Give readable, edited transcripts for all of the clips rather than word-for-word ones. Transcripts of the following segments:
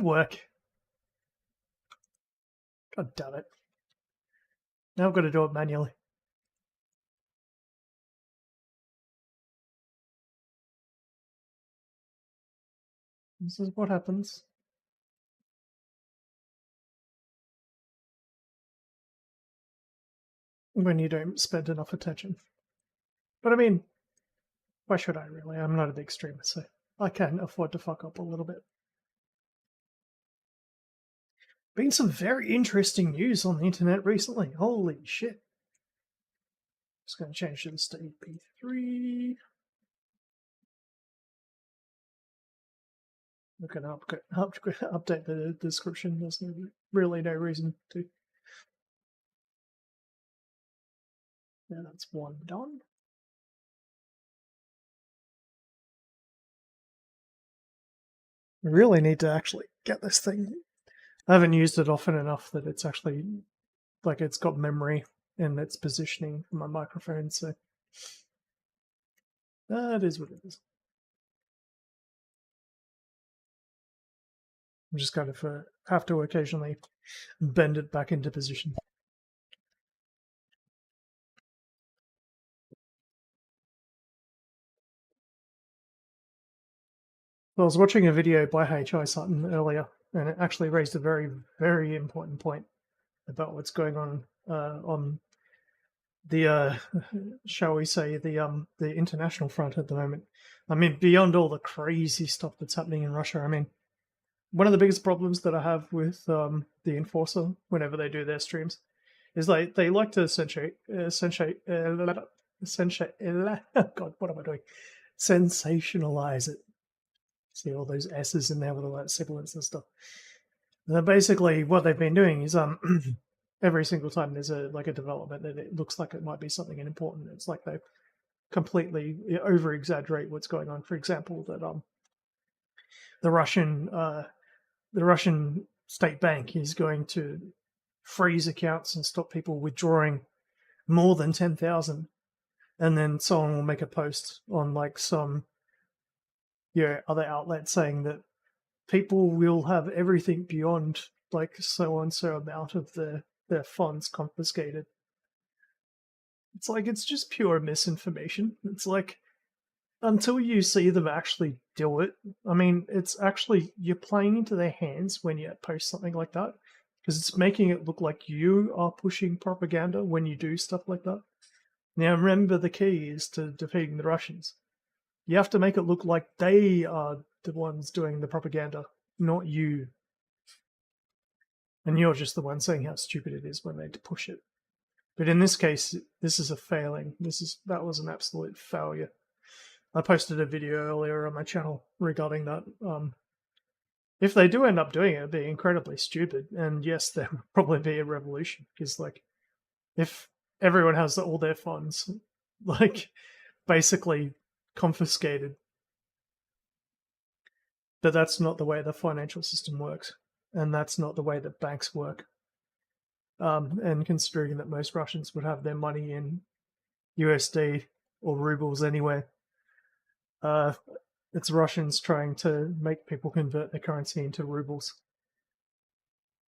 work. God damn it. Now I've got to do it manually. This is what happens when you don't spend enough attention. But I mean, why should I really? I'm not a big streamer, so I can afford to fuck up a little bit. Been some very interesting news on the internet recently. Holy shit. Just going to change this to EP3. I'm going to update the description. There's really no reason to. Yeah, that's one done. I really need to actually get this thing. I haven't used it often enough that it's actually, like, it's got memory in its positioning for my microphone, so that is what it is. I'm just kind of have to occasionally bend it back into position. I was watching a video by H.I. Sutton earlier, and it actually raised a very, very important point about what's going on the shall we say the international front at the moment. I mean, beyond all the crazy stuff that's happening in Russia, I mean, one of the biggest problems that I have with the Enforcer whenever they do their streams is like they like to God, what am I doing? Sensationalize it. See all those S's in there with all that sibilance and stuff. And then basically what they've been doing is every single time there's a development that it looks like it might be something important, it's like they completely over exaggerate what's going on. For example, that the Russian state bank is going to freeze accounts and stop people withdrawing more than 10,000, and then someone will make a post on like some other outlet saying that people will have everything beyond like so and so amount of their funds confiscated. It's like, it's just pure misinformation. It's like, until you see them actually do it, I mean, it's actually, you're playing into their hands when you post something like that, because it's making it look like you are pushing propaganda when you do stuff like that. Now, remember, the key is to defeating the Russians. You have to make it look like they are the ones doing the propaganda, not you. And you're just the one saying how stupid it is when they push it. But in this case, this is a failing. That was an absolute failure. I posted a video earlier on my channel regarding that. If they do end up doing it, it'd be incredibly stupid. And yes, there will probably be a revolution, because like, if everyone has all their funds like basically confiscated, but that's not the way the financial system works, and that's not the way that banks work. And considering that most Russians would have their money in USD or rubles anyway, it's Russians trying to make people convert their currency into rubles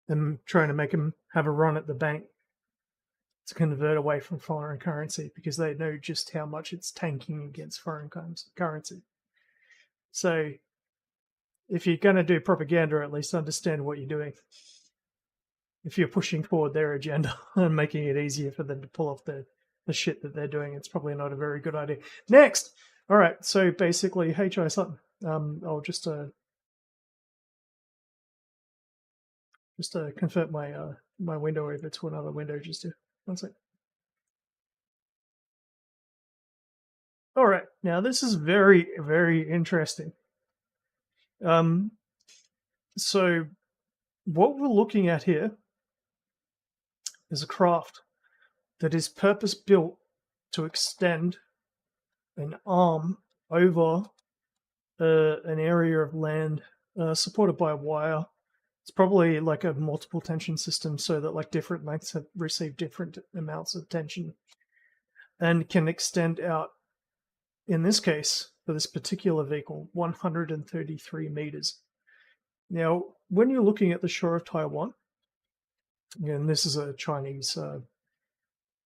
and trying to make them have a run at the bank to convert away from foreign currency, because they know just how much it's tanking against foreign currency. So if you're going to do propaganda, at least understand what you're doing. If you're pushing forward their agenda and making it easier for them to pull off the shit that they're doing, it's probably not a very good idea. Next! All right, so basically, H.I. Sutton. I'll just convert my my window over to another window. Just to 1 sec. All right, now this is very, very interesting. So what we're looking at here is a craft that is purpose-built to extend an arm over an area of land supported by a wire. It's probably like a multiple tension system, so that like different lengths have received different amounts of tension and can extend out, in this case, for this particular vehicle, 133 meters. Now, when you're looking at the shore of Taiwan, and this is a Chinese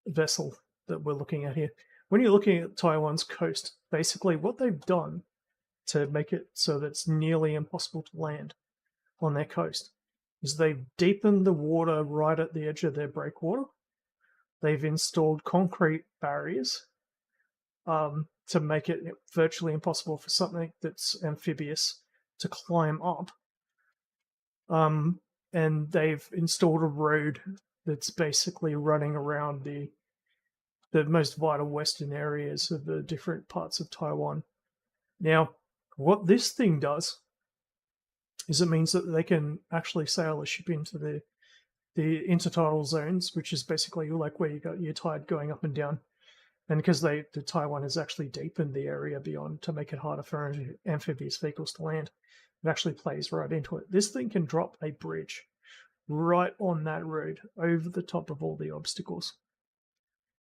vessel that we're looking at here. When you're looking at Taiwan's coast, basically what they've done to make it so that it's nearly impossible to land on their coast is they've deepened the water right at the edge of their breakwater. They've installed concrete barriers to make it virtually impossible for something that's amphibious to climb up. And they've installed a road that's basically running around the most vital western areas of the different parts of Taiwan. Now, what this thing does is it means that they can actually sail a ship into the intertidal zones, which is basically like where you got your tide going up and down. And because the Taiwan has actually deepened the area beyond to make it harder for amphibious vehicles to land, it actually plays right into it. This thing can drop a bridge right on that road over the top of all the obstacles.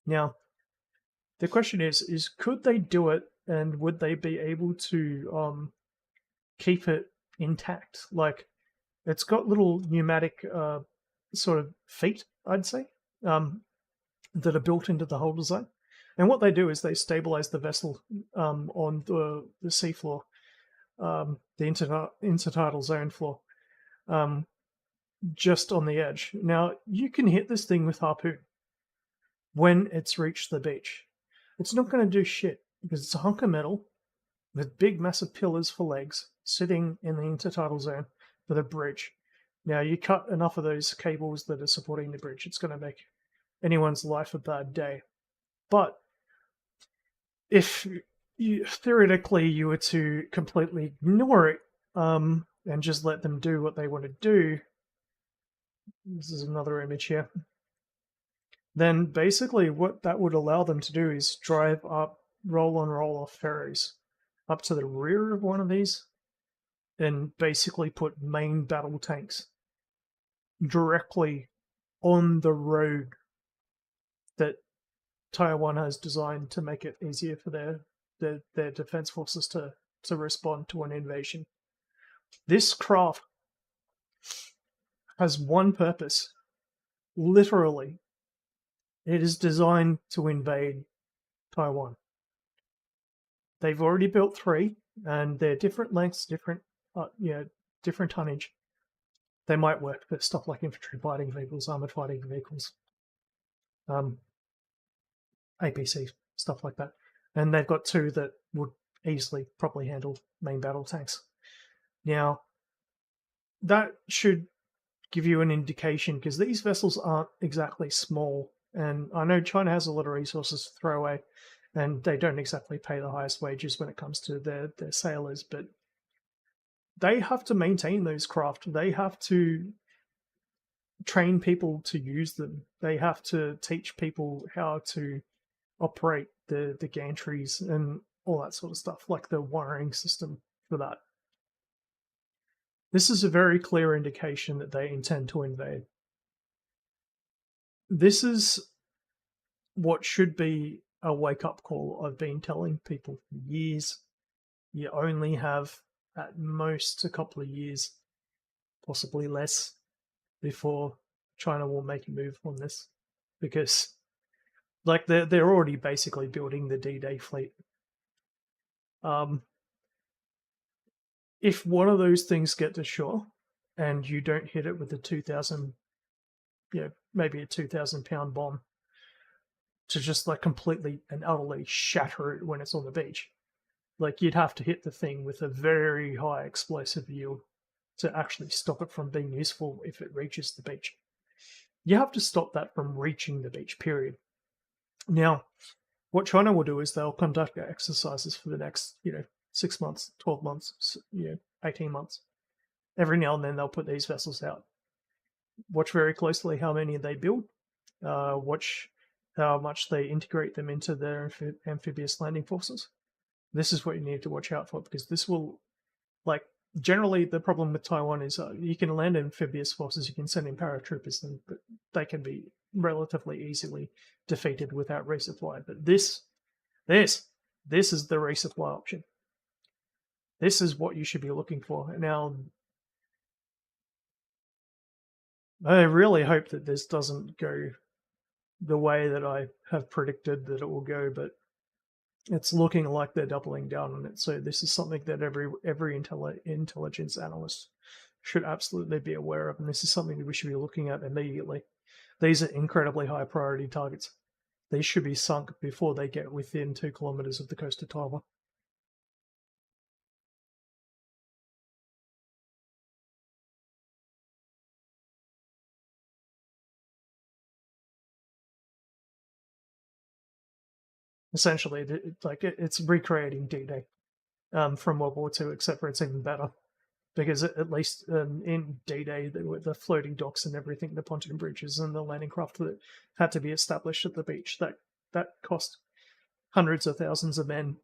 Now, the question is could they do it, and would they be able to keep it intact? Like, it's got little pneumatic sort of feet, I'd say, that are built into the hull design. And what they do is they stabilize the vessel on the seafloor, the intertidal zone floor, just on the edge. Now, you can hit this thing with harpoon when it's reached the beach. It's not going to do shit because it's a hunk of metal with big, massive pillars for legs sitting in the intertidal zone with a bridge. Now, you cut enough of those cables that are supporting the bridge, it's going to make anyone's life a bad day. But if theoretically you were to completely ignore it and just let them do what they want to do, this is another image here, then basically what that would allow them to do is drive up roll-on, roll-off ferries up to the rear of one of these and basically put main battle tanks directly on the road that Taiwan has designed to make it easier for their defense forces to respond to an invasion. This craft has one purpose. Literally, it is designed to invade Taiwan. They've already built 3, and they're different lengths, different tonnage. They might work for stuff like infantry fighting vehicles, armored fighting vehicles, APC, stuff like that. And they've got 2 that would easily probably handle main battle tanks. Now, that should give you an indication, because these vessels aren't exactly small. And I know China has a lot of resources to throw away, and they don't exactly pay the highest wages when it comes to their sailors, but they have to maintain those craft. They have to train people to use them. They have to teach people how to operate the gantries and all that sort of stuff, like the wiring system for that. This is a very clear indication that they intend to invade. This is what should be a wake-up call I've been telling people for years. You only have, at most, a couple of years, possibly less, before China will make a move on this. Because, like, they're already basically building the D-Day fleet. If one of those things get to shore and you don't hit it with a 2,000, maybe a 2,000-pound bomb to just like completely and utterly shatter it when it's on the beach, like you'd have to hit the thing with a very high explosive yield to actually stop it from being useful if it reaches the beach. You have to stop that from reaching the beach, period. Now, what China will do is they'll conduct exercises for the next, 6 months, 12 months, 18 months. Every now and then they'll put these vessels out. Watch very closely how many they build. Watch how much they integrate them into their amphibious landing forces. This is what you need to watch out for, because this will, generally the problem with Taiwan is you can land amphibious forces, you can send in paratroopers, but they can be relatively easily defeated without resupply. But this is the resupply option. This is what you should be looking for. Now, I really hope that this doesn't go the way that I have predicted that it will go, but it's looking like they're doubling down on it. So this is something that every intelligence analyst should absolutely be aware of, and this is something that we should be looking at immediately. These are incredibly high priority targets. These should be sunk before they get within 2 kilometers of the coast of Taiwan. Essentially, it's recreating D-Day from World War II, except for it's even better. Because at least in D-Day, the floating docks and everything, the pontoon bridges and the landing craft that had to be established at the beach, that cost hundreds of thousands of men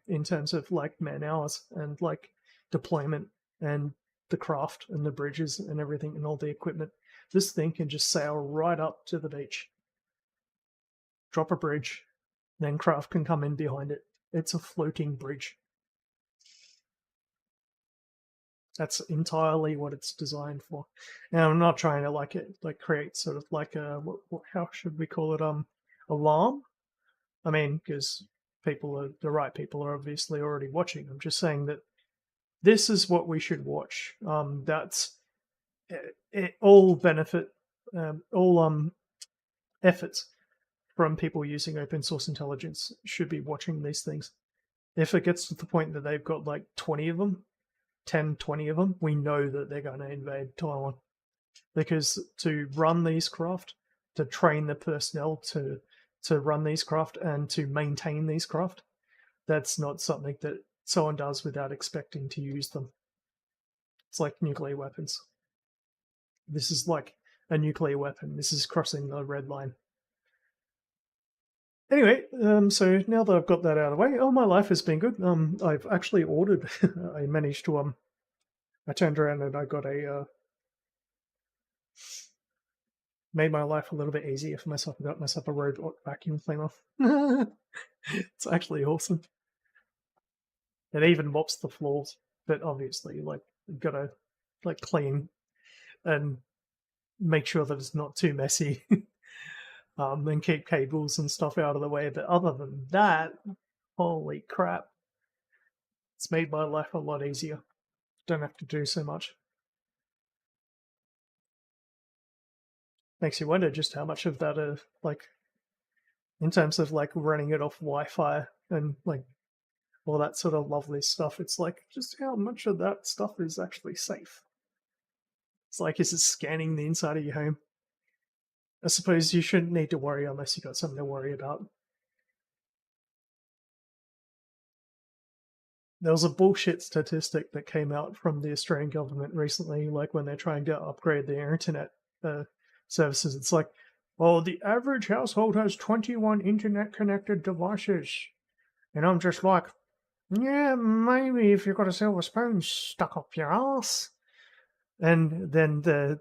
in terms of like man hours and like deployment and the craft and the bridges and everything and all the equipment. This thing can just sail right up to the beach, drop a bridge, then craft can come in behind it. It's a floating bridge. That's entirely what it's designed for. And I'm not trying to create sort of like a how should we call it alarm. I mean, because the right people are obviously already watching. I'm just saying that this is what we should watch. That's all benefit, all efforts from people using open source intelligence should be watching these things. If it gets to the point that they've got like 20 of them, 10, 20 of them, we know that they're going to invade Taiwan. Because to run these craft, to train the personnel to run these craft and to maintain these craft, that's not something that someone does without expecting to use them. It's like nuclear weapons. This is like a nuclear weapon. This is crossing the red line. Anyway, so now that I've got that out of the way, my life has been good. I've actually ordered. I managed to I turned around and I got made my life a little bit easier for myself. I got myself a robot vacuum cleaner. It's actually awesome. It even mops the floors, but obviously, like, you've got to like clean and make sure that it's not too messy, and keep cables and stuff out of the way. But other than that, holy crap, it's made my life a lot easier. Don't have to do so much. Makes you wonder just how much of that like in terms of like running it off Wi-Fi and like all that sort of lovely stuff. It's like just how much of that stuff is actually safe. It's like, is it scanning the inside of your home? I suppose you shouldn't need to worry unless you've got something to worry about. There was a bullshit statistic that came out from the Australian government recently, like when they're trying to upgrade their internet services. It's like, well, the average household has 21 internet connected devices. And I'm just like, yeah, maybe if you've got a silver spoon stuck up your ass. And then the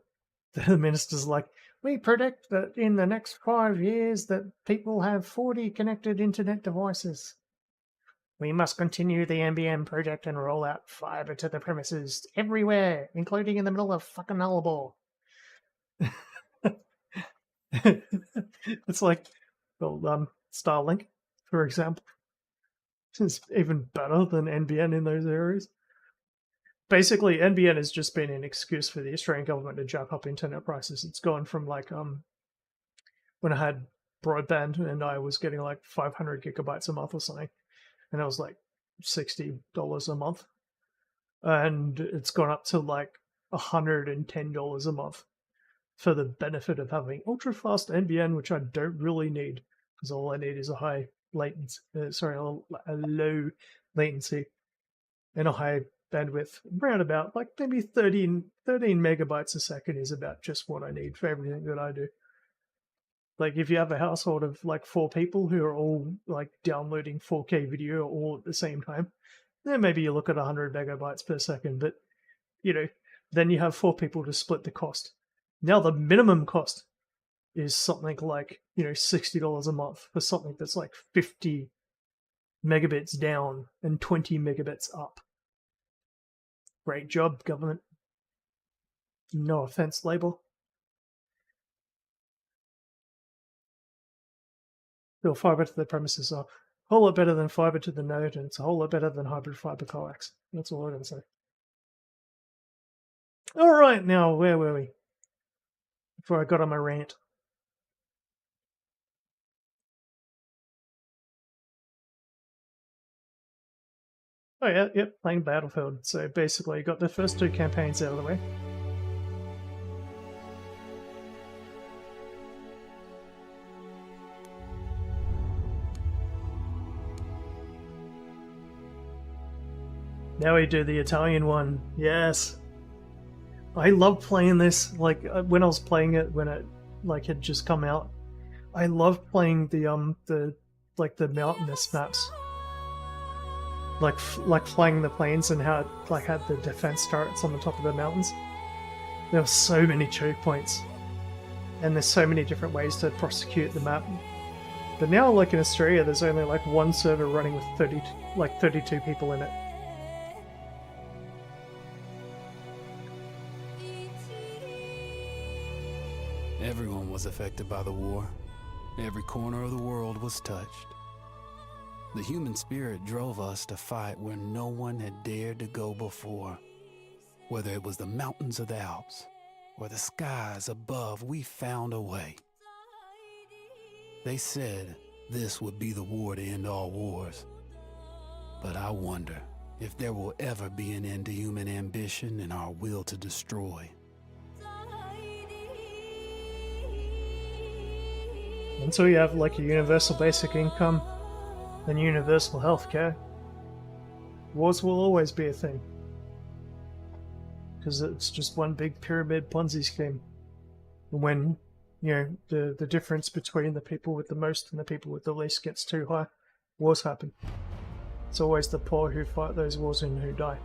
minister's like, we predict that in the next 5 years that people have 40 connected internet devices. We must continue the NBN project and roll out fiber to the premises everywhere, including in the middle of fucking Nullarbor. It's like, well, Starlink, for example, is even better than NBN in those areas. Basically, NBN has just been an excuse for the Australian government to jack up internet prices. It's gone from like when I had broadband and I was getting like 500 gigabytes a month or something, and it was like $60 a month, and it's gone up to like $110 a month for the benefit of having ultra fast NBN, which I don't really need because all I need is a high latency, a low latency and a high bandwidth. Around about like maybe 13 megabytes a second is about just what I need for everything that I do. Like if you have a household of like 4 people who are all like downloading 4K video all at the same time, then maybe you look at 100 megabytes per second. But then you have 4 people to split the cost. Now the minimum cost is something like $60 a month for something that's like 50 megabits down and 20 megabits up. Great job, government. No offense, Labour. Or fiber to the premises are a whole lot better than fiber to the node, and it's a whole lot better than hybrid fiber coax. That's all I'm going to say. All right, now where were we? Before I got on my rant. Oh yeah, yep, playing Battlefield. So basically, got the first 2 campaigns out of the way. Now we do the Italian one. Yes, I love playing this. Like when I was playing it when it like had just come out, I love playing the mountainous maps. Like flying the planes and how it like had the defense turrets on the top of the mountains. There were so many choke points, and there's so many different ways to prosecute the map. But now, like in Australia, there's only like one server running with 32 people in it. Everyone was affected by the war. Every corner of the world was touched. The human spirit drove us to fight where no one had dared to go before. Whether it was the mountains of the Alps or the skies above, we found a way. They said this would be the war to end all wars. But I wonder if there will ever be an end to human ambition and our will to destroy. Until you have like a universal basic income and universal healthcare, wars will always be a thing. Because it's just one big pyramid Ponzi scheme. When, you know, the difference between the people with the most and the people with the least gets too high, wars happen. It's always the poor who fight those wars and who die.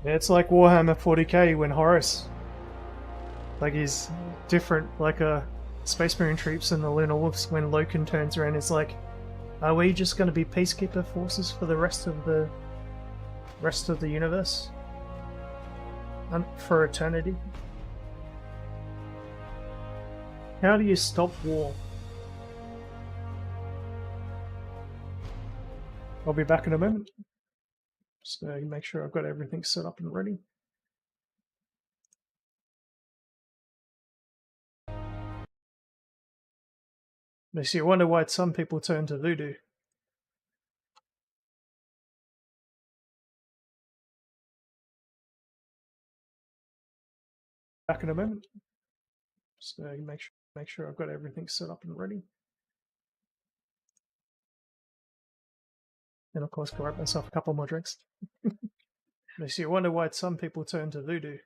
Yeah, it's like Warhammer 40k when Horus, like he's different, like Space Marine troops and the Lunar Wolves when Loken turns around, is like, are we just going to be peacekeeper forces for the rest of the universe? And for eternity? How do you stop war? I'll be back in a moment. Just make sure I've got everything set up and ready. Makes you wonder why some people turn to voodoo. Back in a moment. Just make sure I've got everything set up and ready. And of course, grab myself a couple more drinks. Makes you wonder why some people turn to voodoo.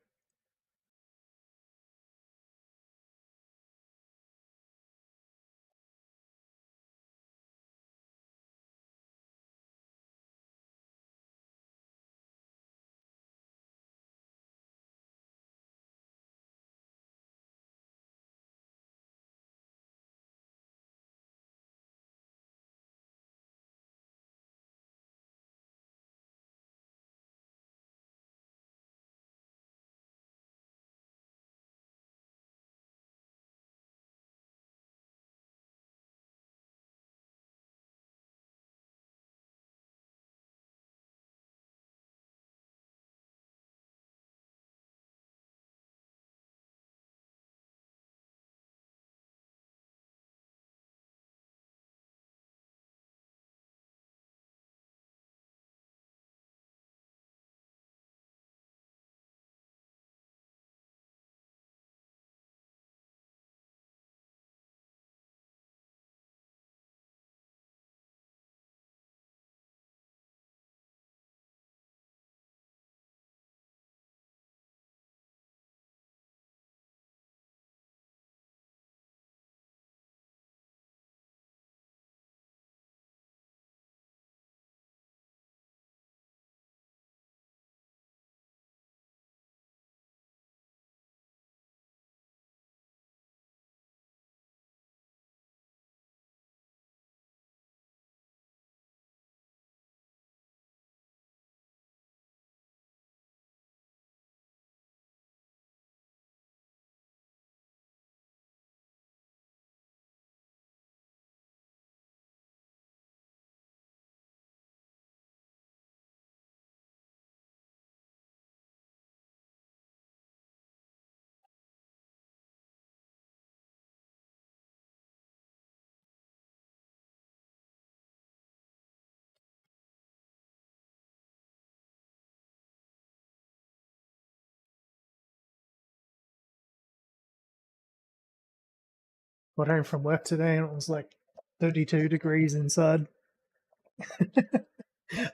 Got home from work today and it was like 32 degrees inside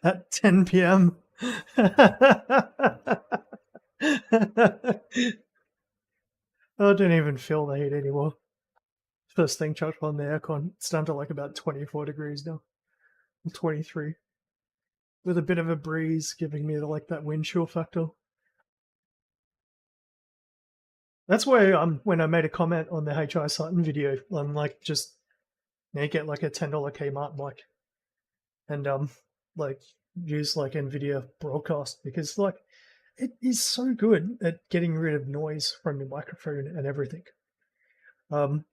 at 10 p.m. I don't even feel the heat anymore. First thing, chucked on the aircon. It's down to like about 24 degrees now. 23. With a bit of a breeze giving me like that wind chill factor. That's why when I made a comment on the H.I. Sutton video, I'm like, just get like a $10 Kmart mic and like use like NVIDIA broadcast, because like it is so good at getting rid of noise from your microphone and everything. I'm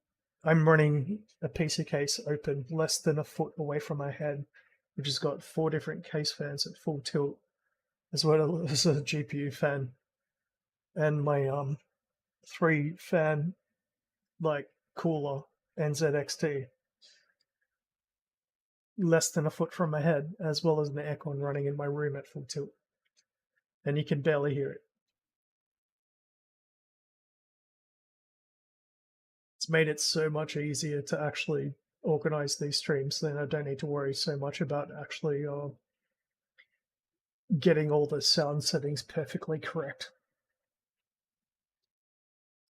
running a PC case open less than a foot away from my head, which has got 4 different case fans at full tilt, as well as a GPU fan, and my 3-fan like cooler NZXT less than a foot from my head, as well as an aircon running in my room at full tilt, and you can barely hear it. It's made it so much easier to actually organize these streams, then I don't need to worry so much about actually getting all the sound settings perfectly correct.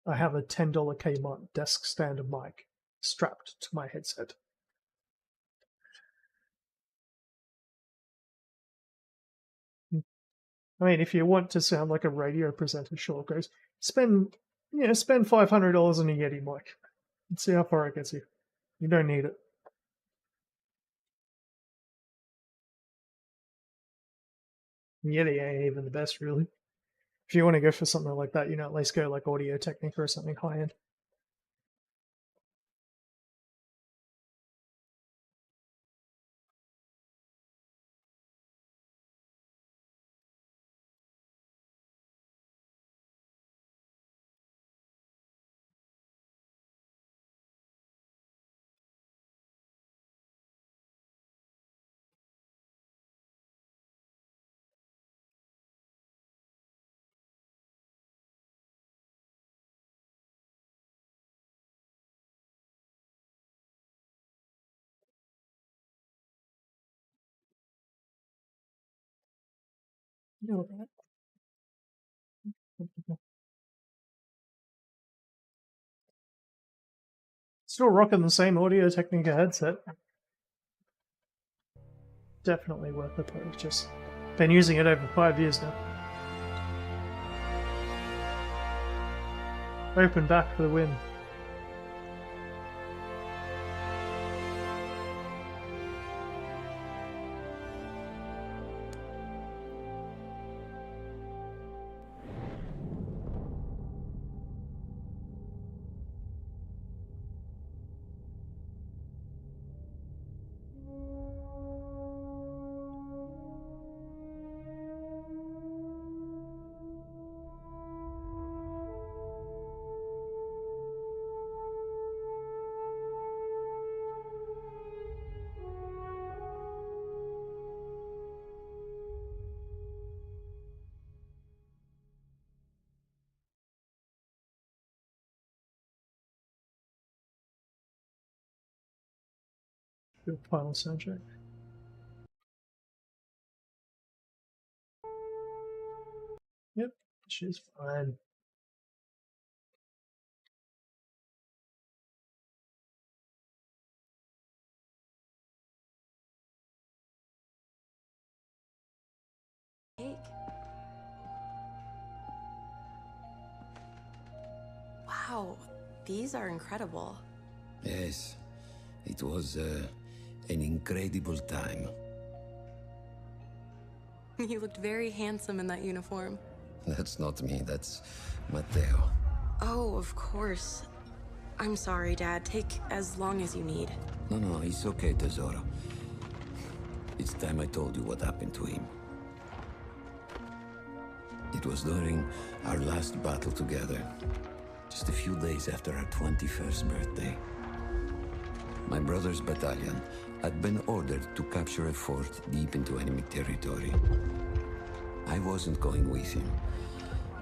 I have a $10 Kmart desk stand mic strapped to my headset. I mean, if you want to sound like a radio presenter, sure, goes spend $500 on a Yeti mic and see how far it gets you. You don't need it. Yeti ain't even the best, really. If you want to go for something like that, at least go like Audio Technica or something high end. Still rocking the same Audio Technica headset. Definitely worth the purchase. Been using it over 5 years now. Open back for the win. Your final soundtrack. Yep, she's fine. Cake. Wow, these are incredible. Yes, it was an incredible time. You looked very handsome in that uniform. That's not me, that's Matteo. Oh, of course. I'm sorry, Dad. Take as long as you need. No, it's okay, Tesoro. It's time I told you what happened to him. It was during our last battle together, just a few days after our 21st birthday. My brother's battalion had been ordered to capture a fort deep into enemy territory. I wasn't going with him.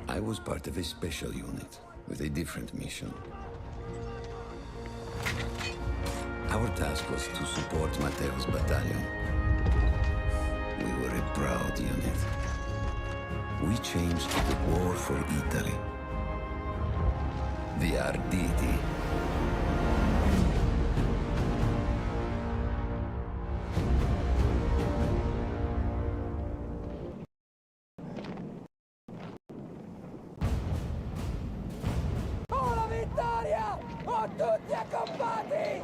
I was part of a special unit with a different mission. Our task was to support Matteo's battalion. We were a proud unit. We changed the war for Italy. The Arditi. La vittoria! O tutti accompati!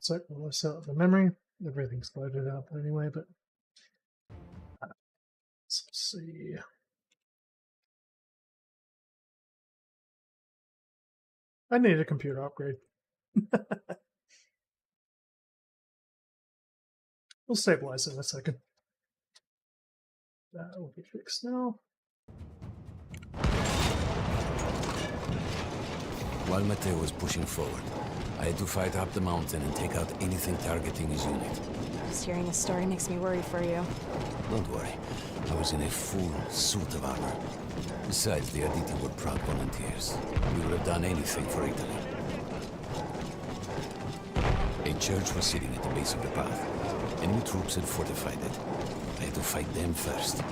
So we'll set up the memory. Everything's loaded up anyway, but let's see. I need a computer upgrade. We'll stabilize it in a second. That will be fixed now. While Matteo was pushing forward, I had to fight up the mountain and take out anything targeting his unit. Just hearing the story makes me worry for you. Don't worry, I was in a full suit of armor. Besides, the Arditi were proud volunteers. We would have done anything for Italy. A church was sitting at the base of the path. Enemy troops had fortified it. I had to fight them first.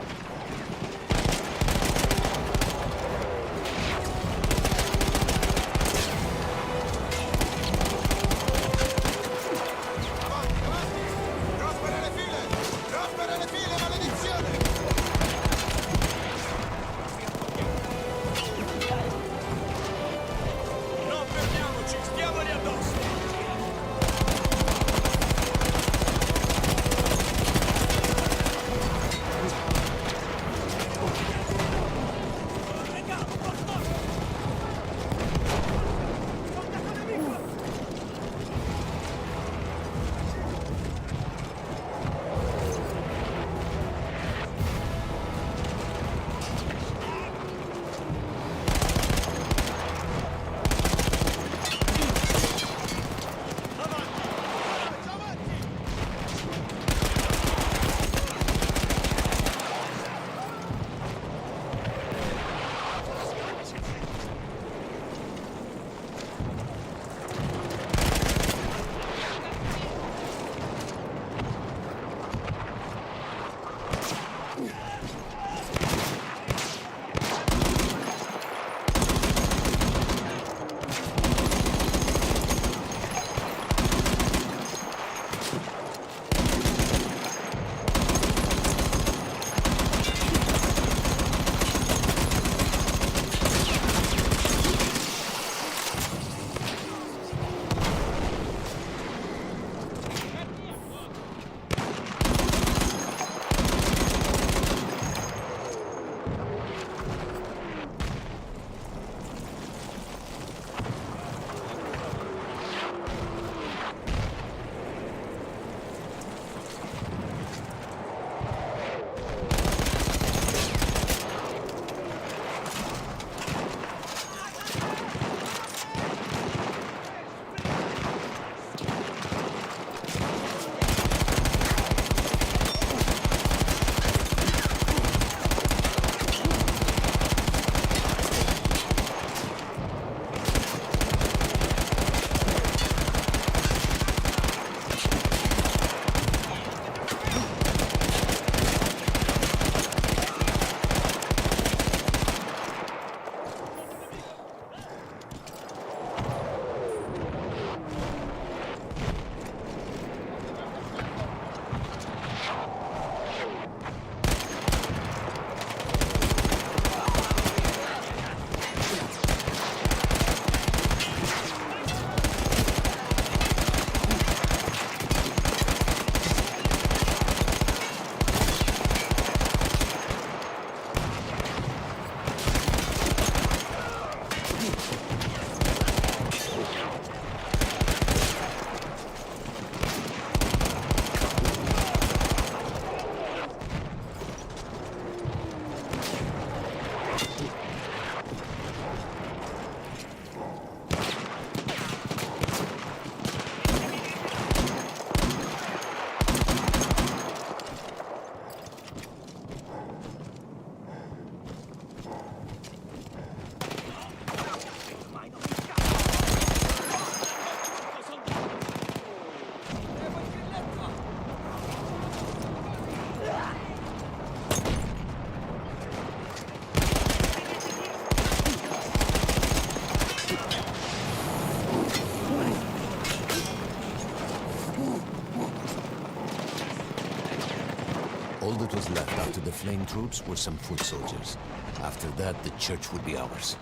was left after the flame troops were some foot soldiers. After that, the church would be ours.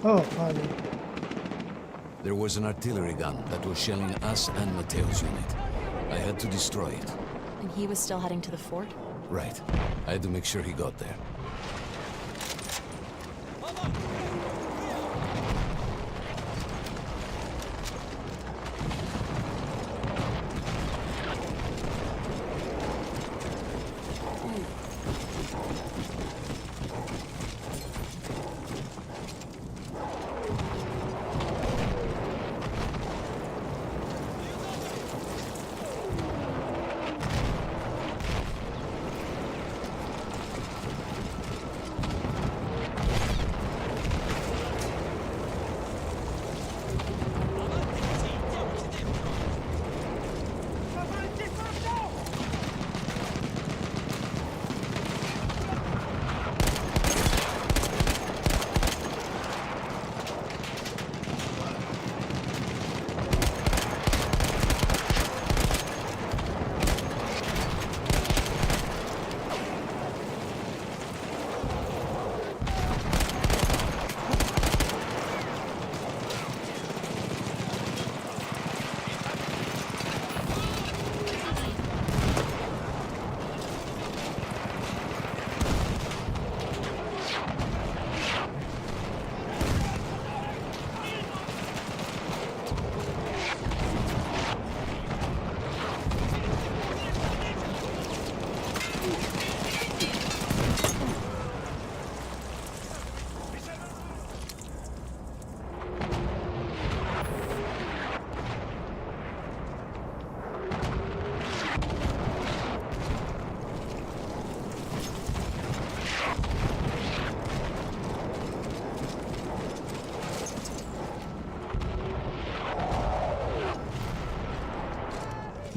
Oh, pardon. There was an artillery gun that was shelling us and Mateo's unit. I had to destroy it. And he was still heading to the fort? Right. I had to make sure he got there.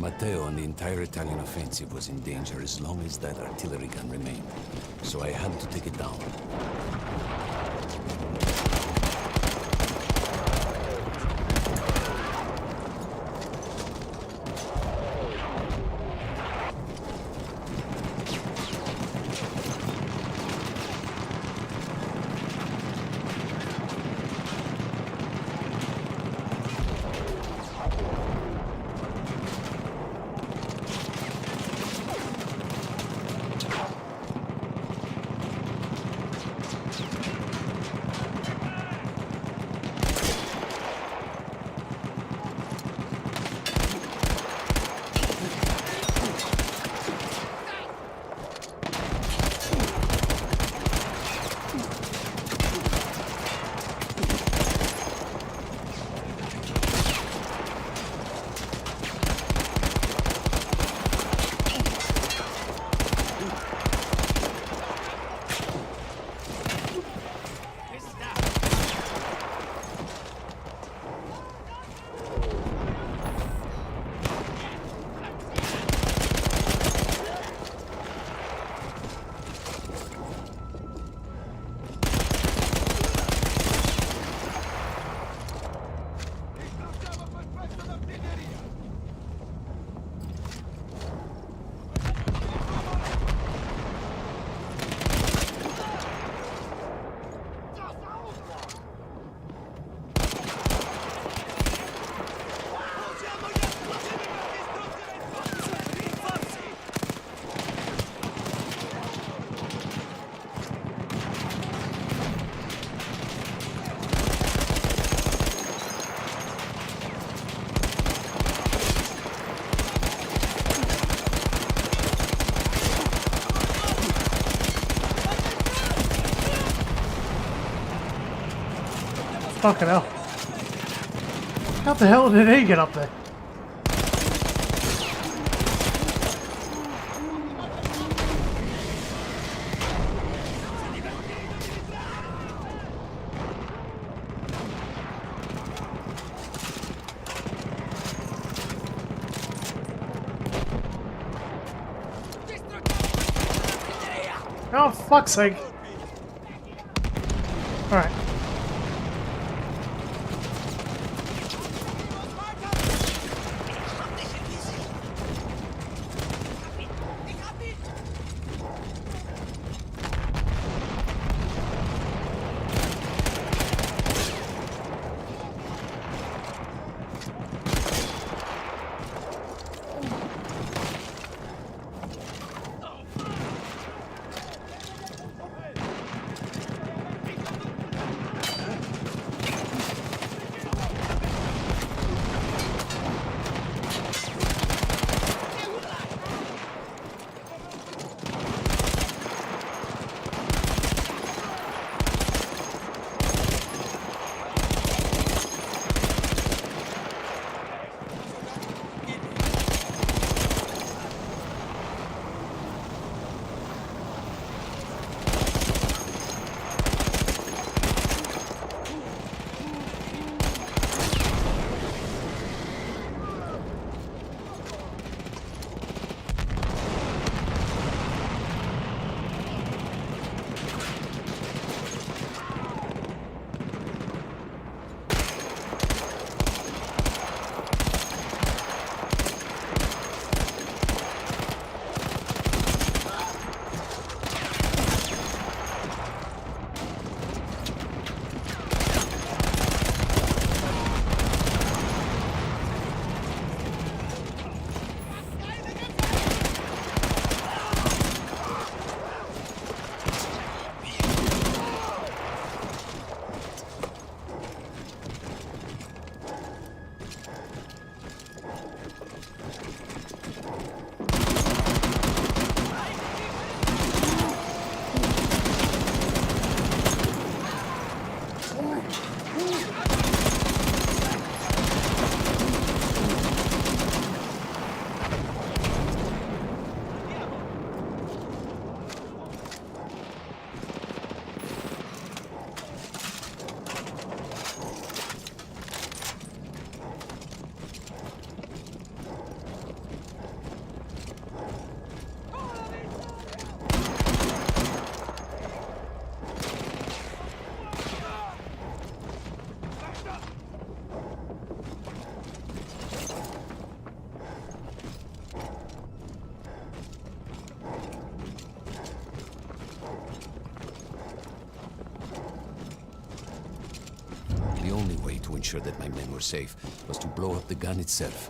Matteo and the entire Italian offensive was in danger as long as that artillery gun remained. So I had to take it down. Fucking hell. How the hell did he get up there? Oh, fuck's sake. Alright. The only way to ensure that my men were safe was to blow up the gun itself.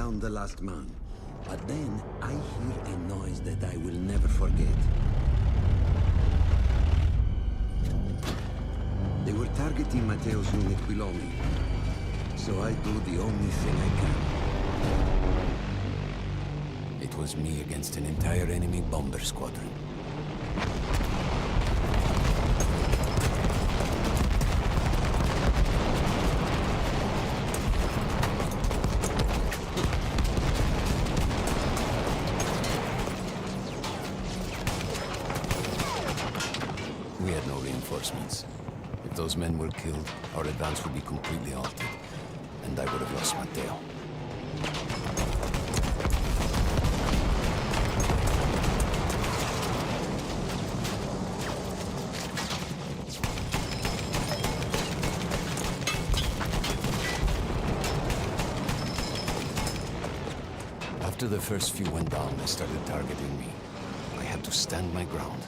down the last man. But then I hear a noise that I will never forget. They were targeting Matteo's unit below me. So I do the only thing I can. It was me against an entire enemy bomber squadron. We had no reinforcements. If those men were killed, our advance would be completely halted, and I would have lost Matteo. After the first few went down, they started targeting me. I had to stand my ground.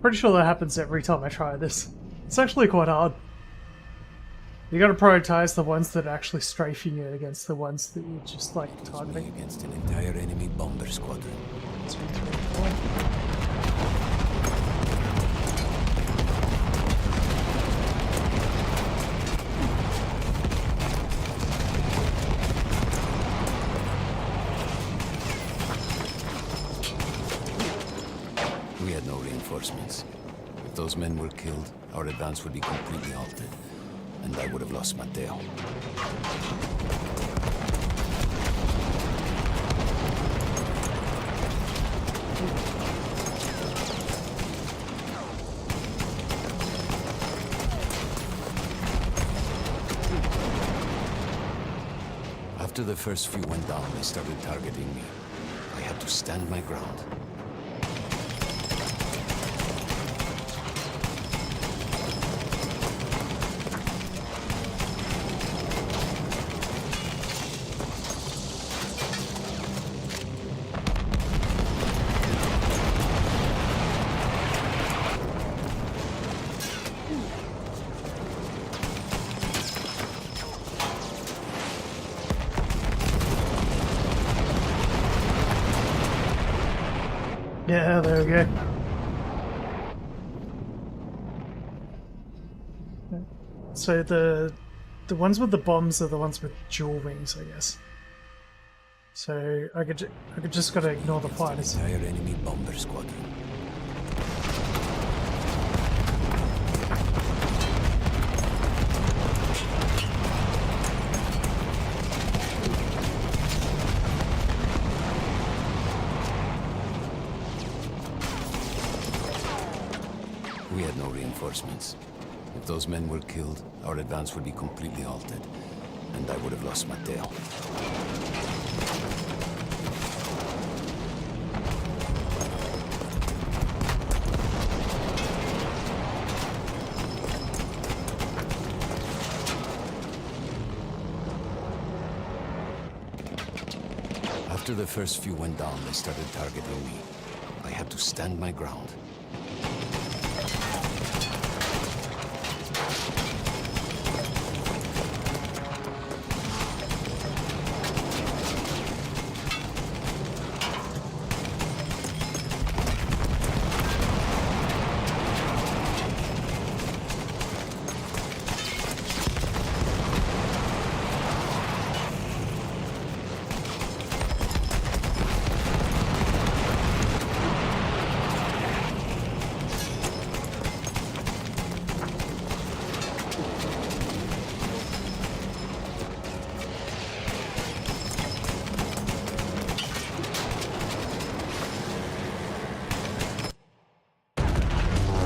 Pretty sure that happens every time I try this. It's actually quite hard. You gotta prioritize the ones that are actually strafing you against the ones that you're just like targeting. Against an entire enemy bomber squadron. 2, 3, 4. We had no reinforcements. If those men were killed, our advance would be completely halted, and I would have lost Matteo. After the first few went down, they started targeting me. I had to stand my ground. Yeah, there we go. So the ones with the bombs are the ones with dual wings, I guess. So I could just gotta ignore the fighters. Entire enemy bomber squadron. We had no reinforcements. If those men were killed, our advance would be completely halted, and I would have lost Matteo. After the first few went down, they started targeting me. I had to stand my ground.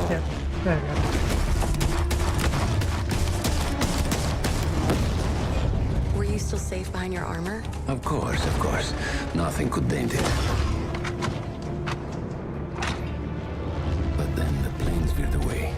Yeah, there we go. Of course. Nothing could dent it. But then the planes veered away.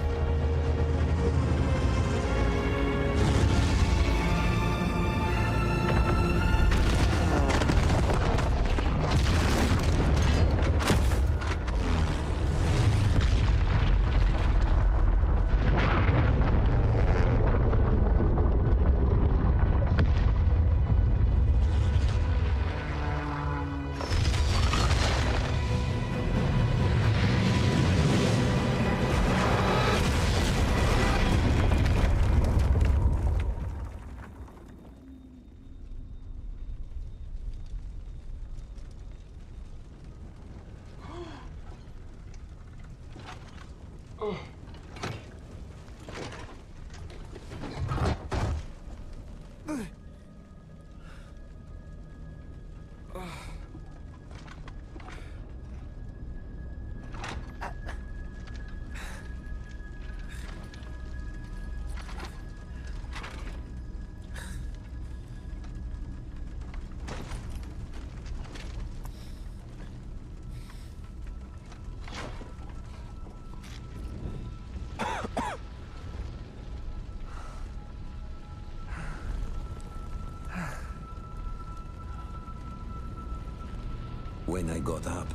When I got up,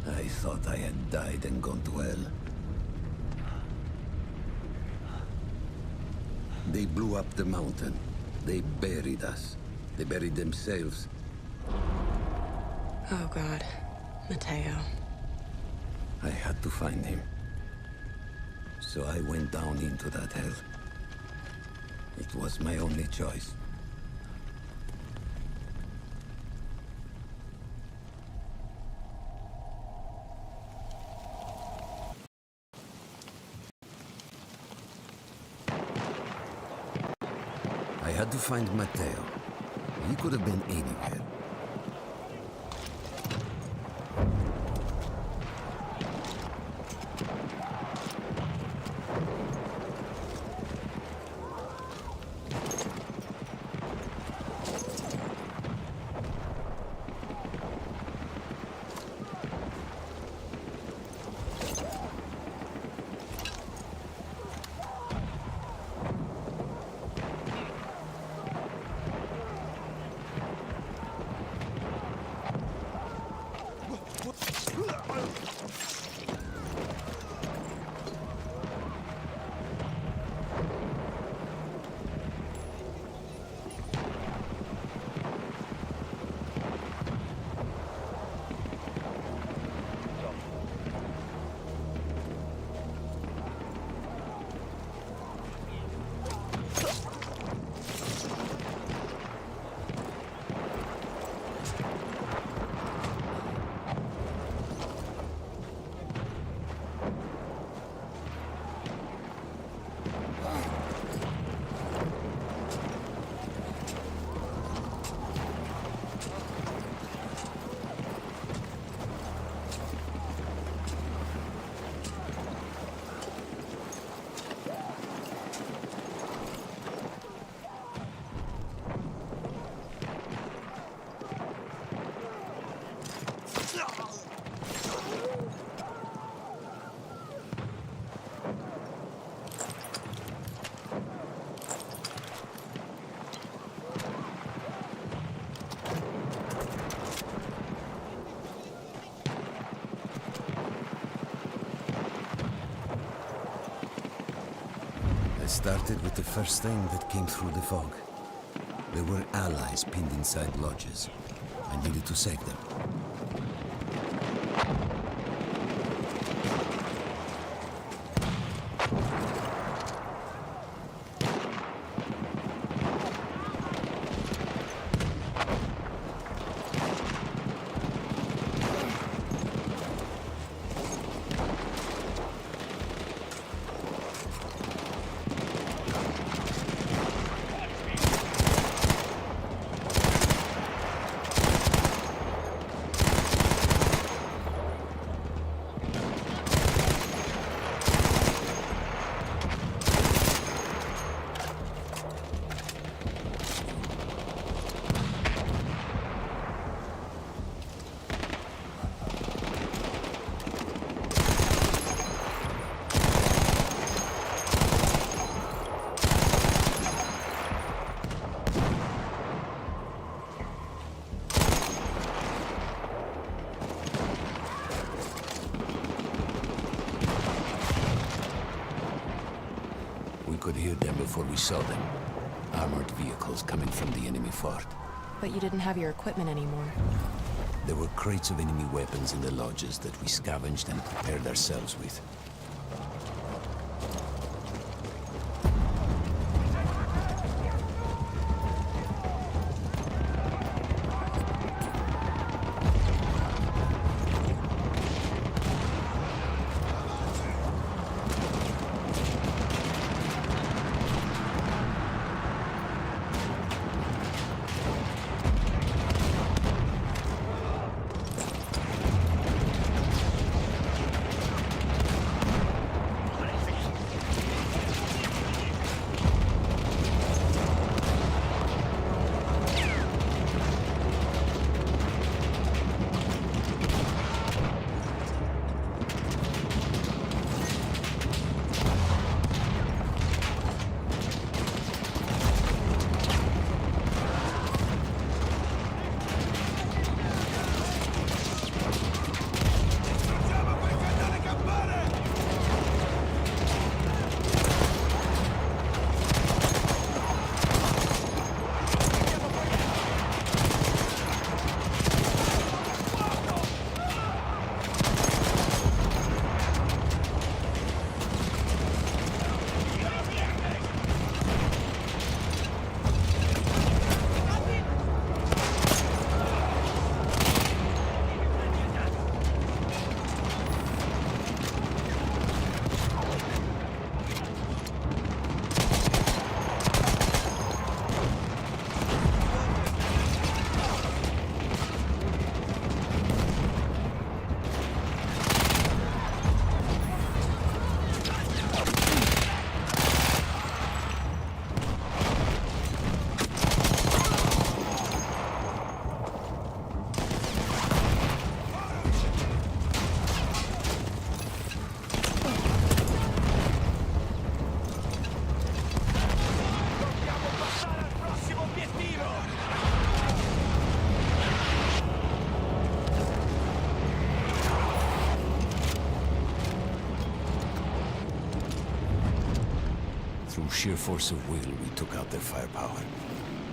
I thought I had died and gone to hell. They blew up the mountain. They buried us. They buried themselves. Oh, God. Mateo. I had to find him. So I went down into that hell. It was my only choice. I had to find Mateo. He could have been anywhere. Started with the first thing that came through the fog. There were allies pinned inside lodges. I needed to save them. could hear them before we saw them. Armored vehicles coming from the enemy fort. But you didn't have your equipment anymore. There were crates of enemy weapons in the lodges that we scavenged and prepared ourselves with. Through sheer force of will, we took out their firepower.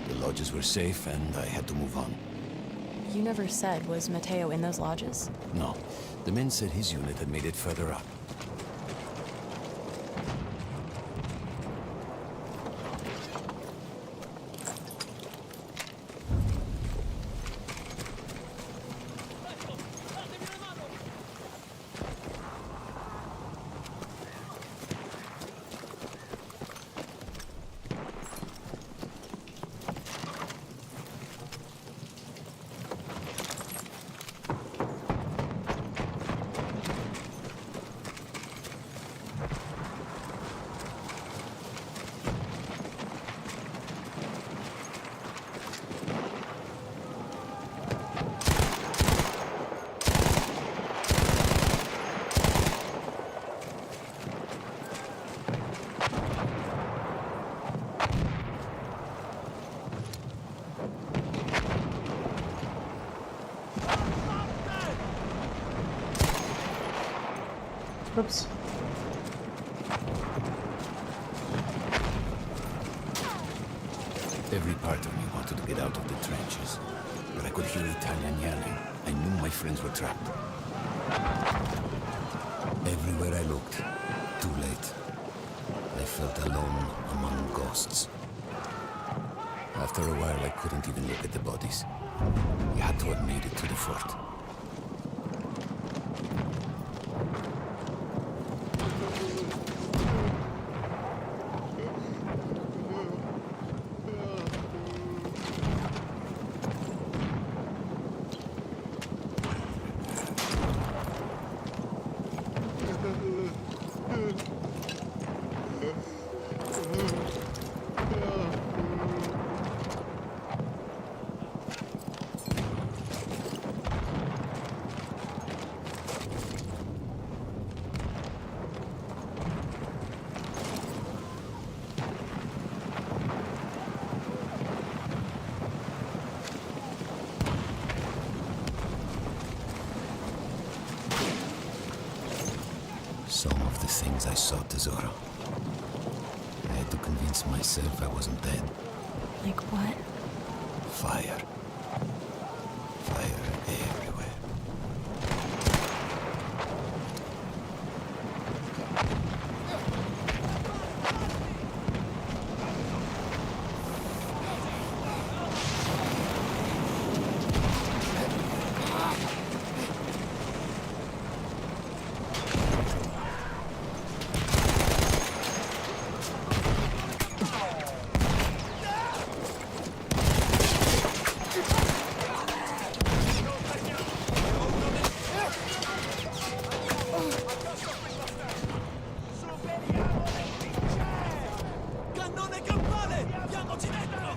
The lodges were safe, and I had to move on. You never said, was Mateo in those lodges? No. The men said his unit had made it further up. Oops. Every part of me wanted to get out of the trenches, but I could hear Italian yelling. I knew my friends were trapped. Everywhere I looked, too late. I felt alone among ghosts. After a while, I couldn't even look at the bodies. We had to have made it to the fort. Some of the things I saw, Tesoro. I had tried to convince myself I wasn't dead. Like what? Fire. Fire everywhere. Cannone campale! Diamoci dentro!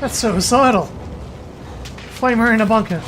That's suicidal. Flame her in a bunker.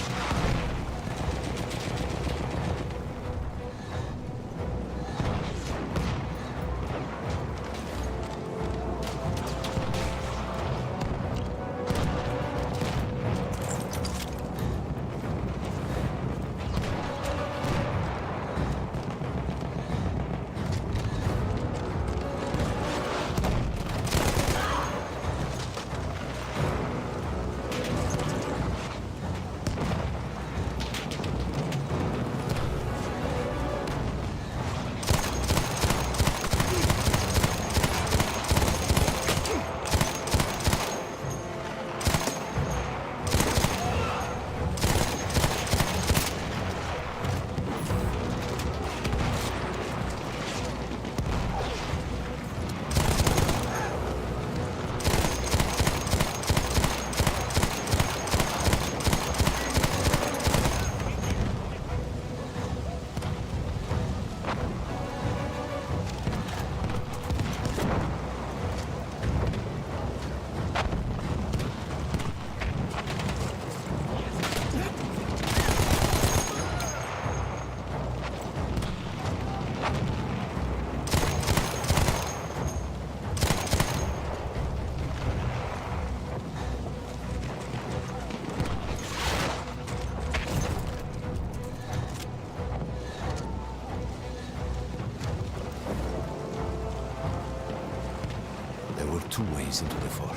There were two ways into the fort.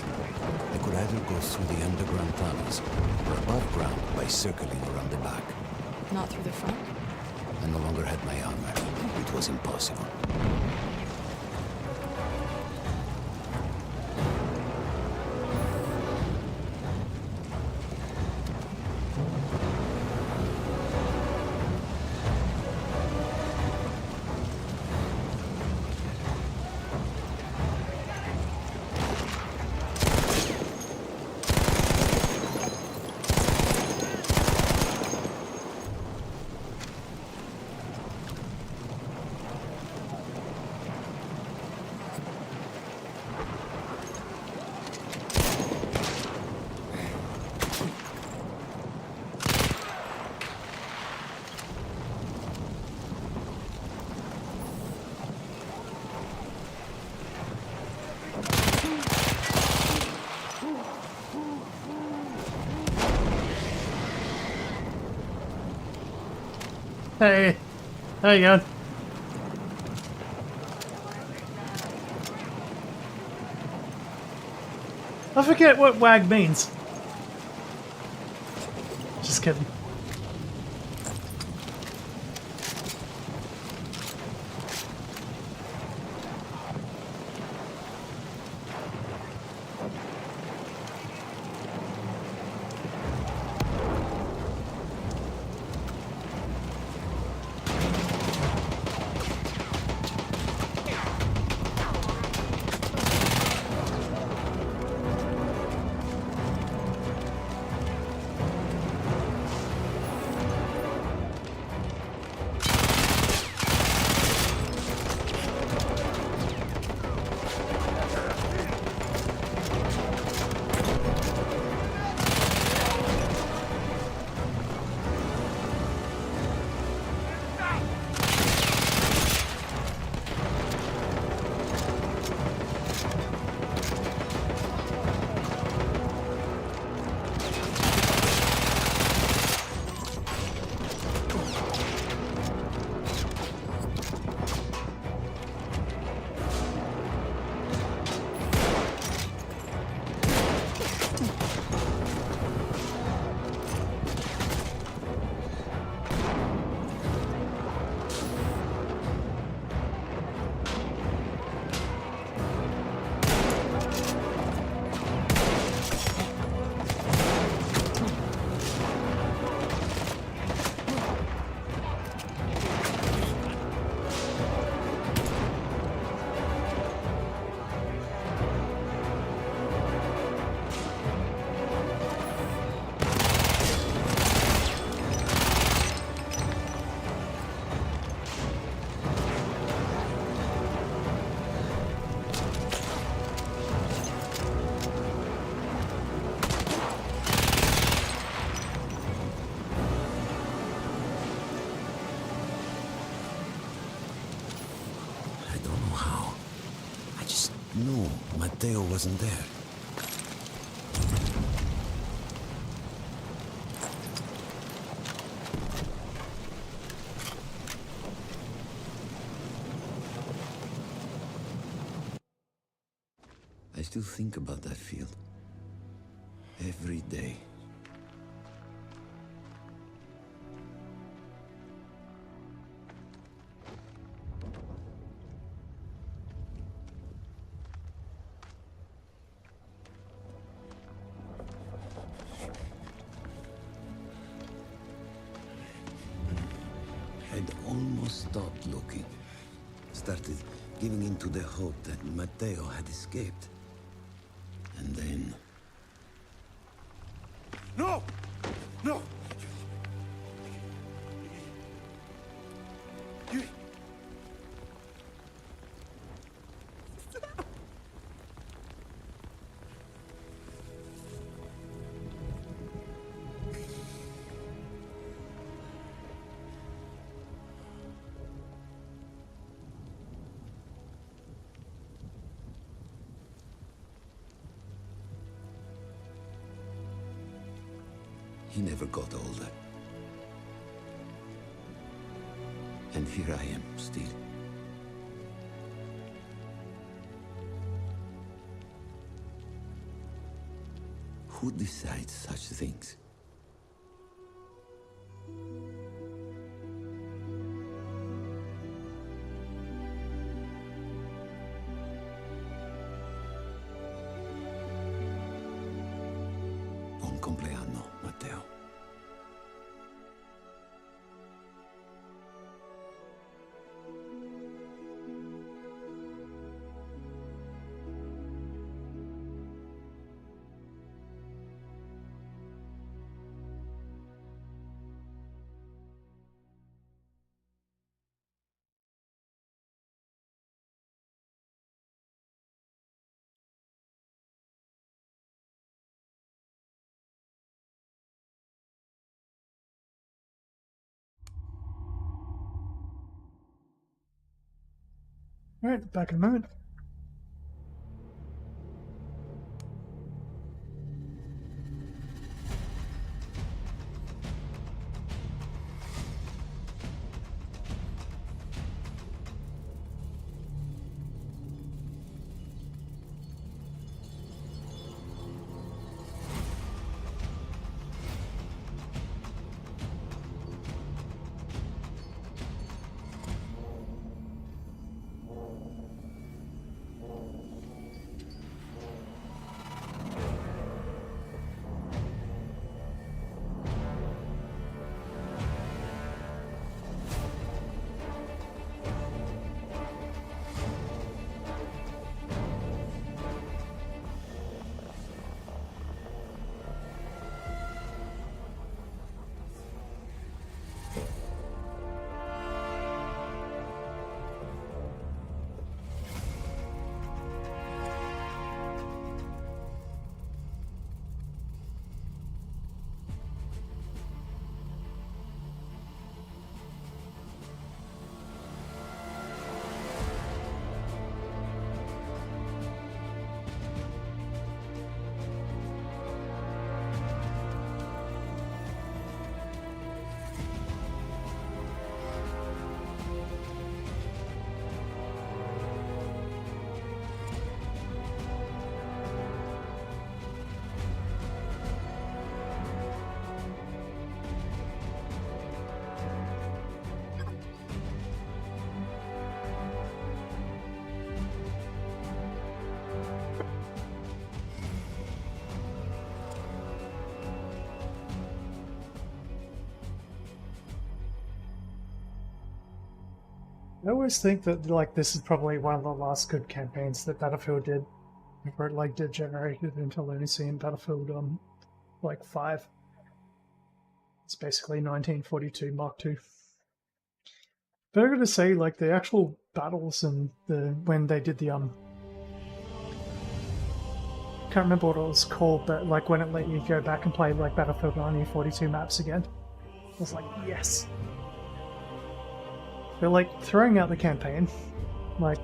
I could either go through the underground tunnels, or above ground by circling around the back. Not through the front? I no longer had my armor. It was impossible. Hey, how you going? I forget what wag means. Just kidding. I don't know how. I just knew Matteo wasn't there. I still think about that field. Every day. I'd almost stopped looking. Started giving in to the hope that Matteo had escaped. And then... No! No! You... He never got older. And here I am, still. Who decides such things? Buon compleanno, Matteo. Alright, back in a moment. I always think that like this is probably one of the last good campaigns that Battlefield did before it like degenerated into lunacy in Battlefield like 5. It's basically 1942 Mark II. But I gotta say, like the actual battles and when they did the can't remember what it was called, but like when it let you go back and play like Battlefield 1942 maps again, I was like, yes. They're like throwing out the campaign, like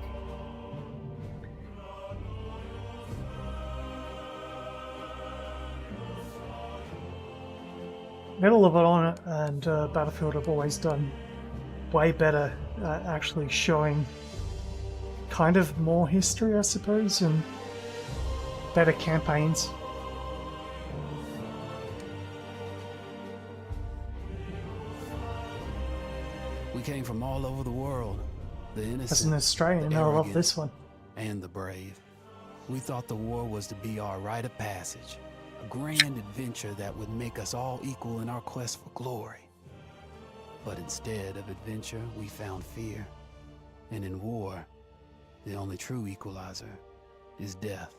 Medal of Honor and Battlefield have always done way better at actually showing kind of more history, I suppose, and better campaigns. We came from all over the world. The innocent, As an Australian, the I love arrogant, this one. and the brave. We thought the war was to be our rite of passage, a grand adventure that would make us all equal in our quest for glory. But instead of adventure, we found fear. And in war, the only true equalizer is death.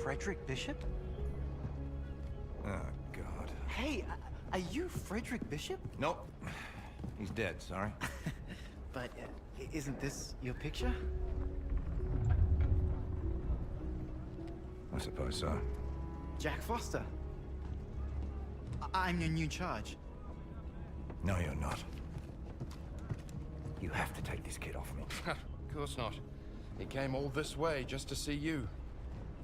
Frederick Bishop? Oh, God. Hey, are you Frederick Bishop? Nope. He's dead, sorry. But isn't this your picture? I suppose so. Jack Foster. I'm your new charge. No, you're not. You have to take this kid off me. Of course not. He came all this way just to see you.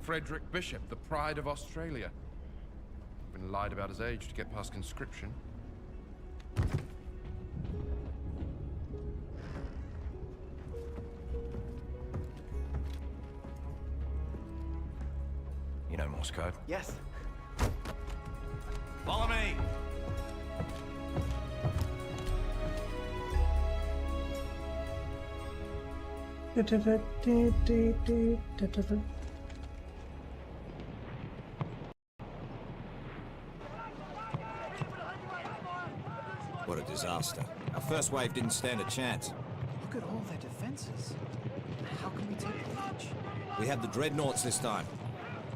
Frederick Bishop, the pride of Australia. Been lied about his age to get past conscription. You know Morse code? Yes. Follow me! What a disaster. Our first wave didn't stand a chance. Look at all their defenses. How can we take the verge? We had the dreadnoughts this time.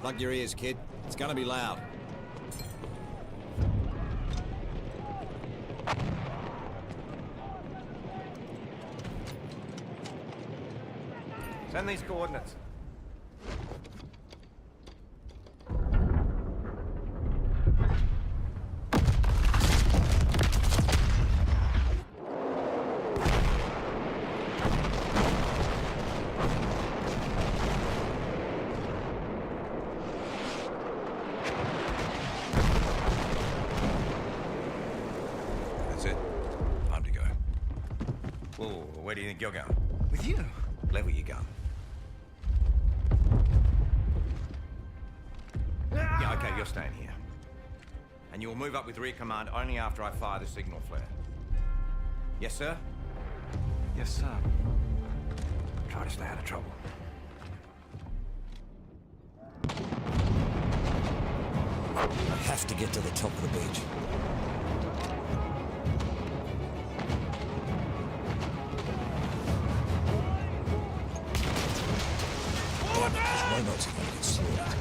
Plug your ears, kid. It's gonna be loud. Send these coordinates. That's it. Time to go. Whoa, where do you think you're going? With you? Level your gun. Yeah, okay, you're staying here. And you will move up with rear command only after I fire the signal flare. Yes, sir? Yes, sir. Try to stay out of trouble. I have to get to the top of the beach. These robots are going to get slaughtered.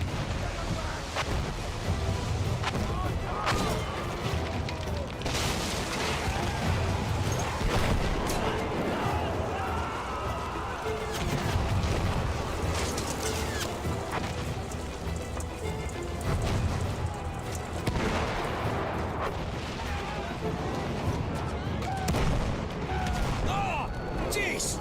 Jeez!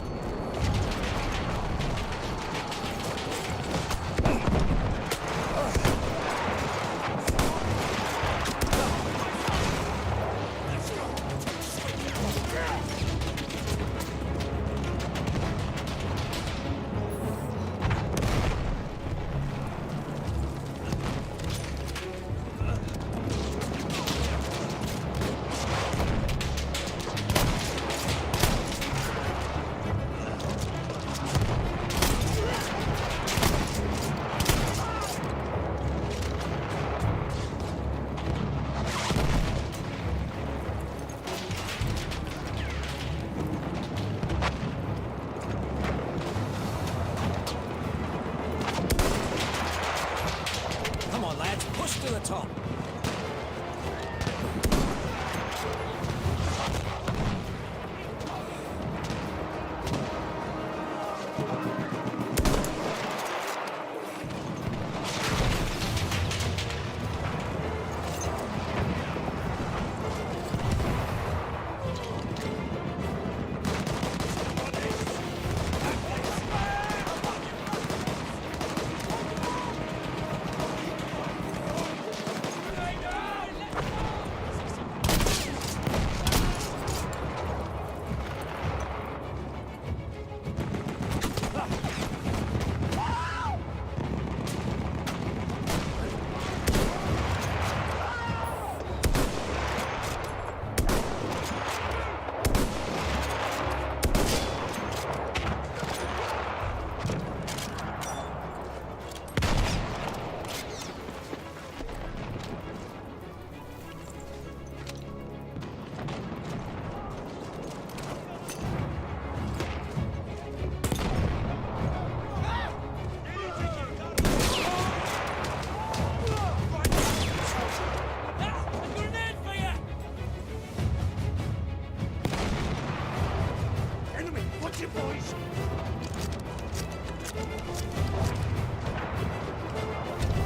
Come on, lads, push to the top.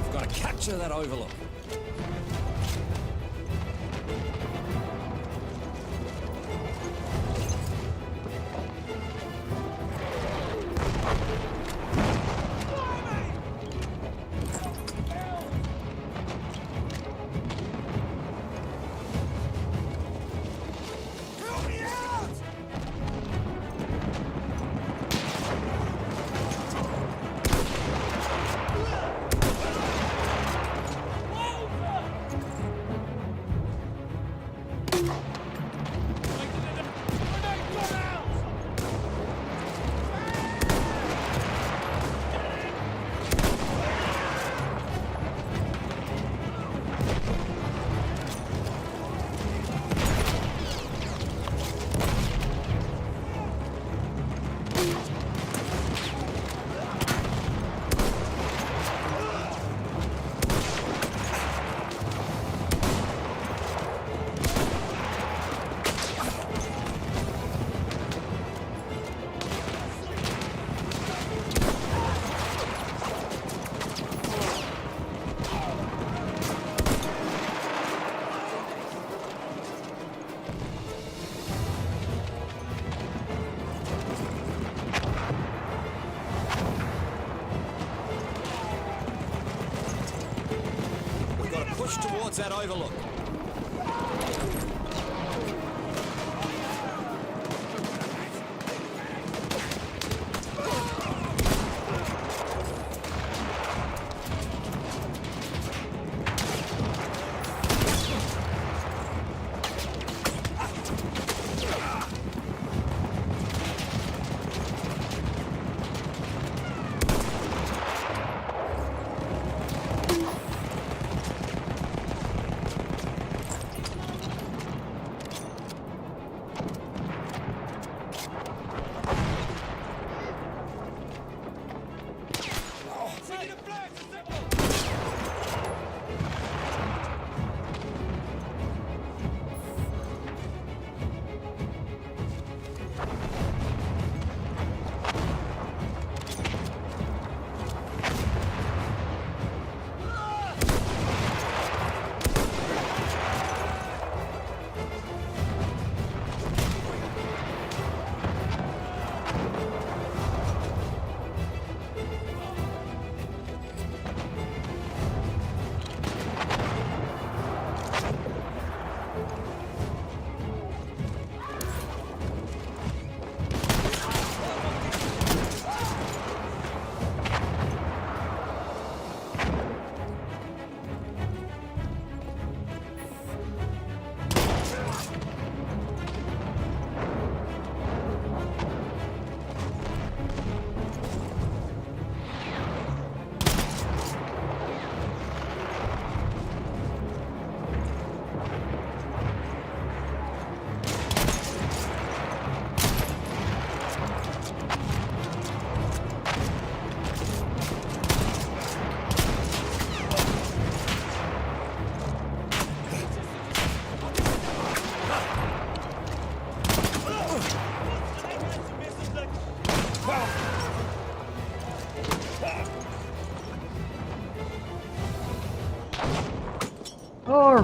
We've got to capture that overlook. Push towards that overlook.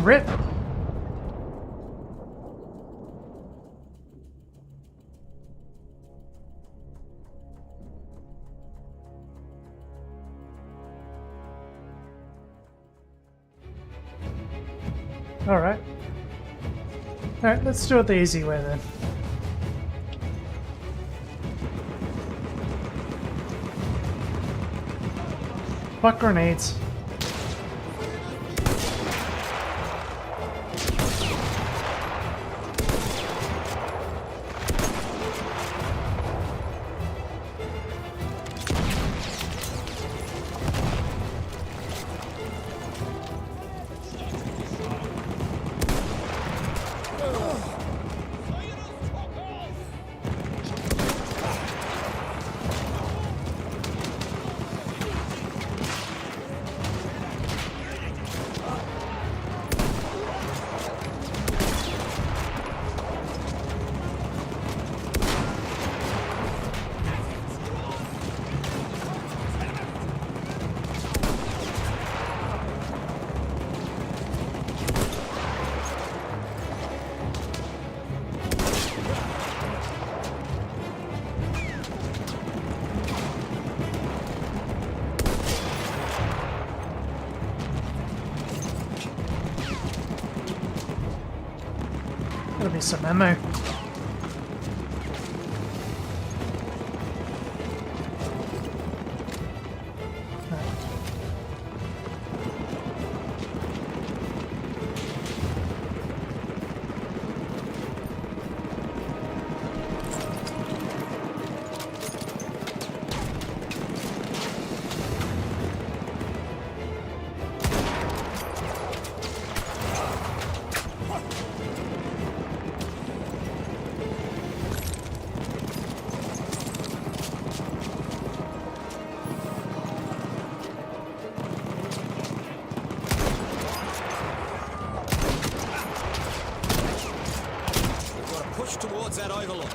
rip. Alright. Alright, let's do it the easy way then. Fuck grenades. Gotta be some ammo. Push towards that overlook.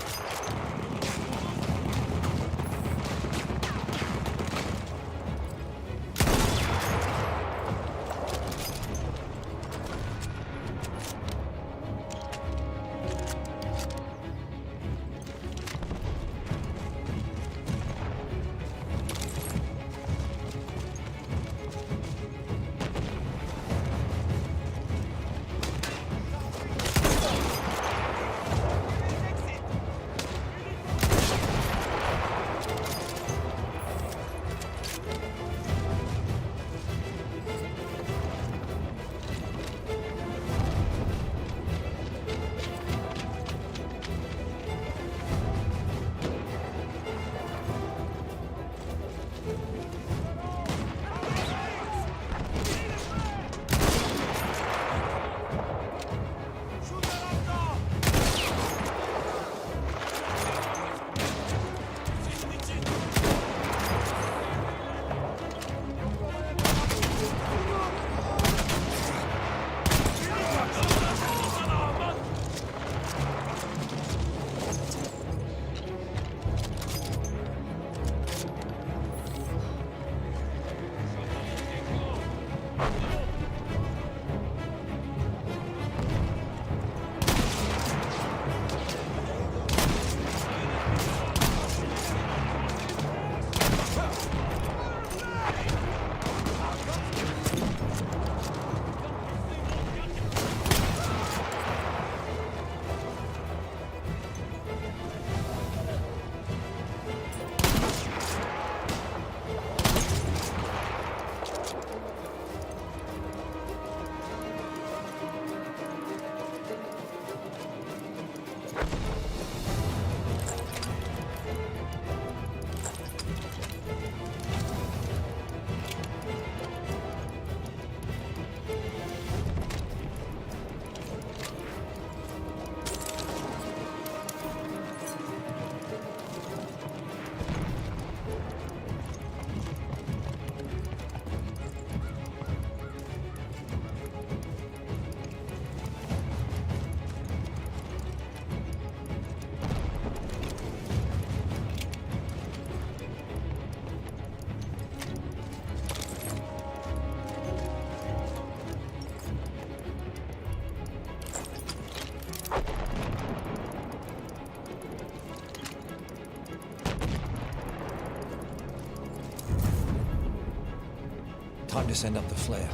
Time to send up the flare.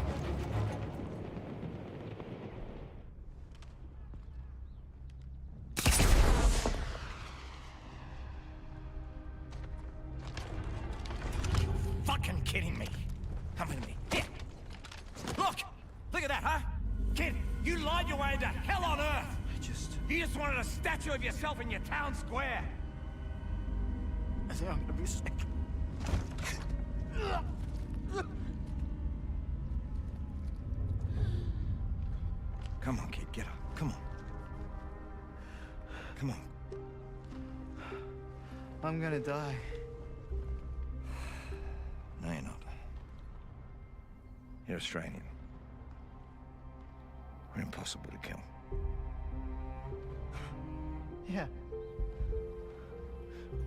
Fucking kidding me. Come with me. Here. Look at that, huh? Kid, you lied your way into hell on earth. You just wanted a statue of yourself in your town square. I think I'm gonna be sick. Come on, kid, get up. Come on. Come on. I'm gonna die. No, you're not. You're Australian. We're impossible to kill. Yeah.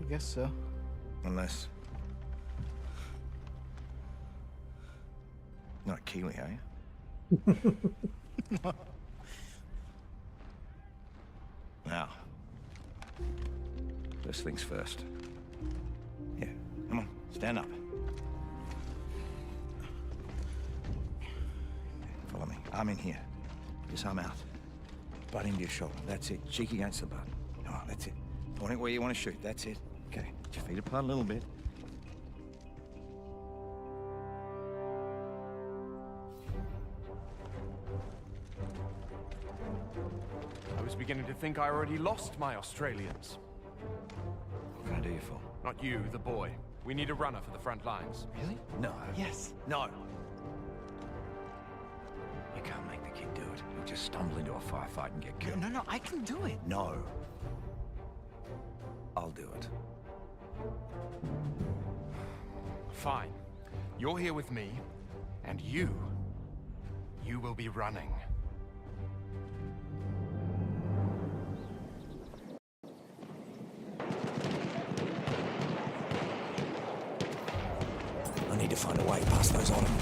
I guess so. Unless... Not Kiwi, are you? Now, first things first. Yeah, come on, stand up. Follow me. Arm in here. Just arm out. Butt into your shoulder. That's it. Cheek against the butt. All right, that's it. Point it where you want to shoot. That's it. Okay. Get your feet apart a little bit. I was beginning to think I already lost my Australians. What can I do you for? Not you, the boy. We need a runner for the front lines. Really? No. Yes. No. You can't make the kid do it. He'll just stumble into a firefight and get killed. No, I can do it. No. I'll do it. Fine. You're here with me, and you will be running. I need to find a way past those on him.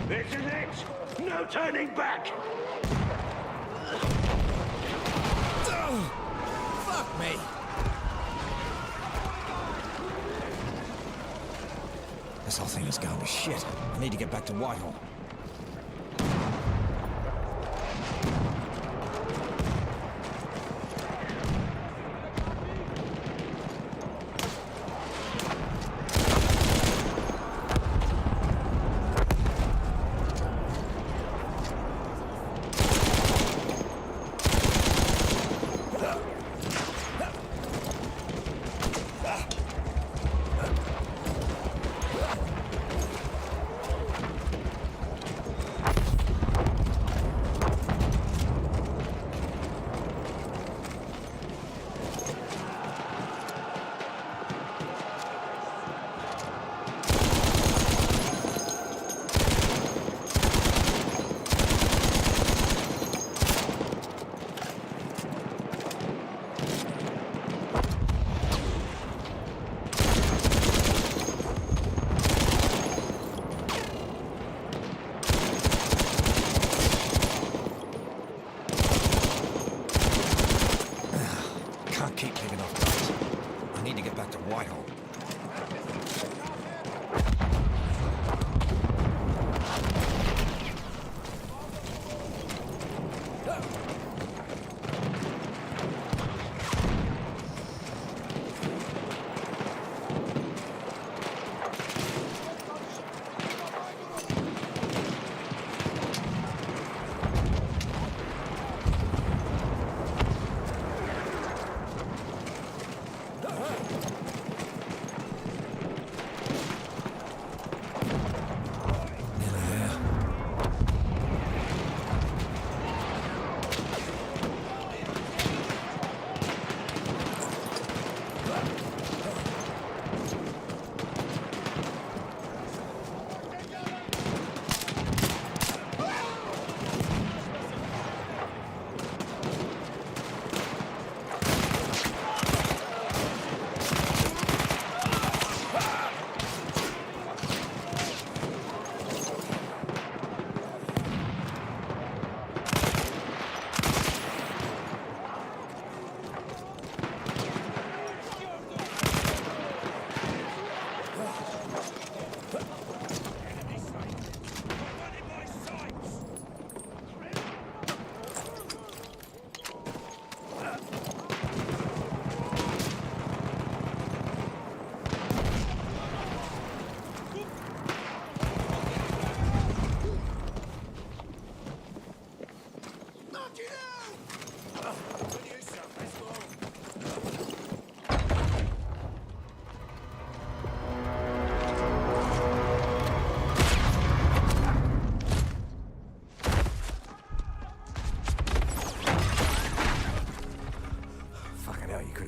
This is it! No turning back! Fuck me! This whole thing is going to shit. I need to get back to Whitehall. Keep taking off guards. I need to get back to Whitehall.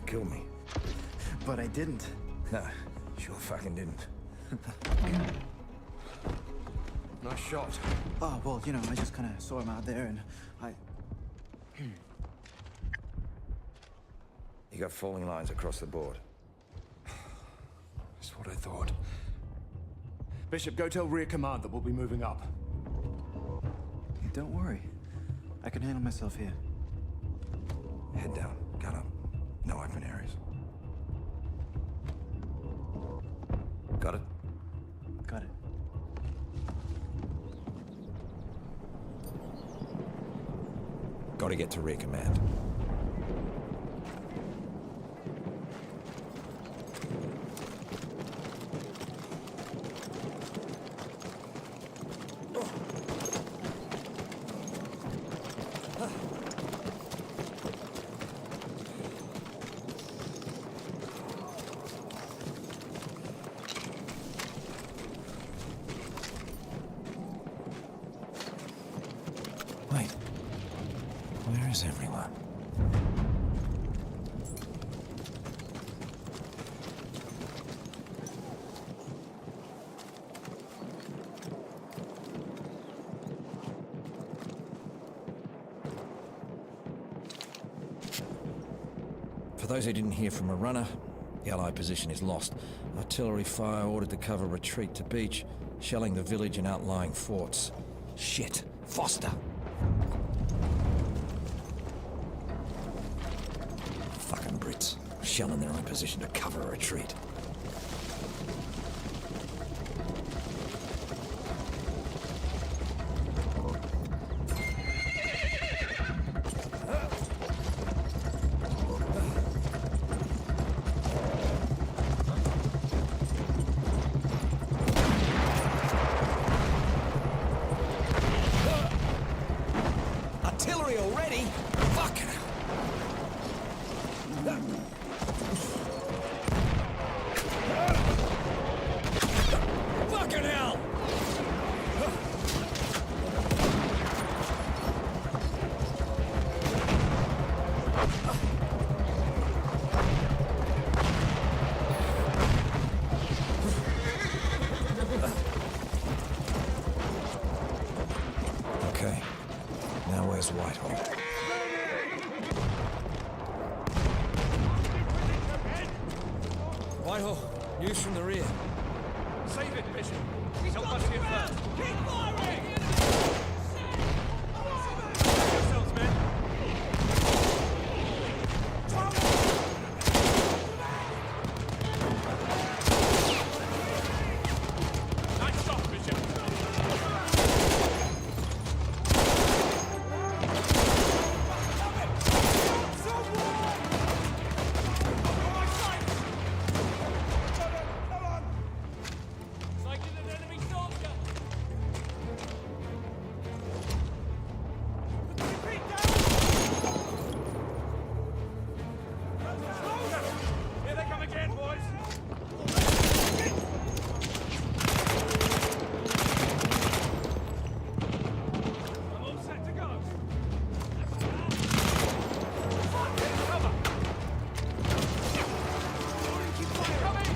Kill me. But I didn't. No, sure fucking didn't. Nice shot. Oh, well, you know, I just kind of saw him out there and I... You got falling lines across the board. That's what I thought. Bishop, go tell rear command that we'll be moving up. Don't worry. I can handle myself here. Head down, gun up. No open areas. Got it? Got it. Gotta get to rear command. Wait. Where is everyone? For those who didn't hear from a runner, the Allied position is lost. Artillery fire ordered to cover retreat to beach. Shelling the village and outlying forts. Shit. Foster! Fucking Brits. Shelling their own position to cover a retreat. Artillery already? Fucking hell. Fucking hell! Okay. Now where's Whitehall? Whitehall, news from the rear. Save it, Bishop. Help us here first. Keep firing! Save yourselves, men. Nice shot, Bishop. Here they come again, boys! I'm all set to go. Cover! Keep firing!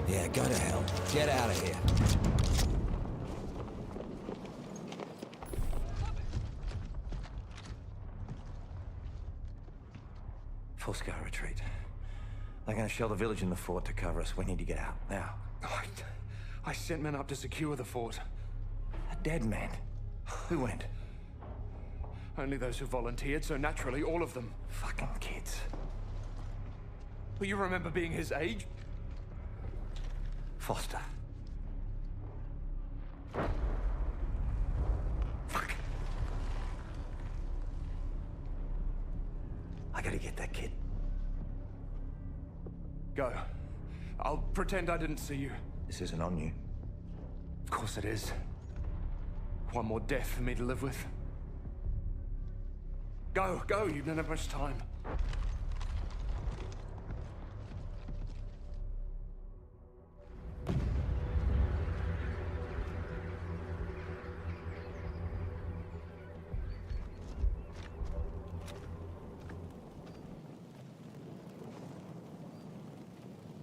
Yeah, go to hell. Get out of here. Full-scale retreat. They're gonna shell the village and the fort to cover us. We need to get out, now. I sent men up to secure the fort. A dead man? Who went? Only those who volunteered, so naturally all of them. Fucking kids. But you remember being his age? Foster. Fuck. I gotta get that kid. Go. I'll pretend I didn't see you. This isn't on you. Of course it is. One more death for me to live with. Go, go, you don't have much time.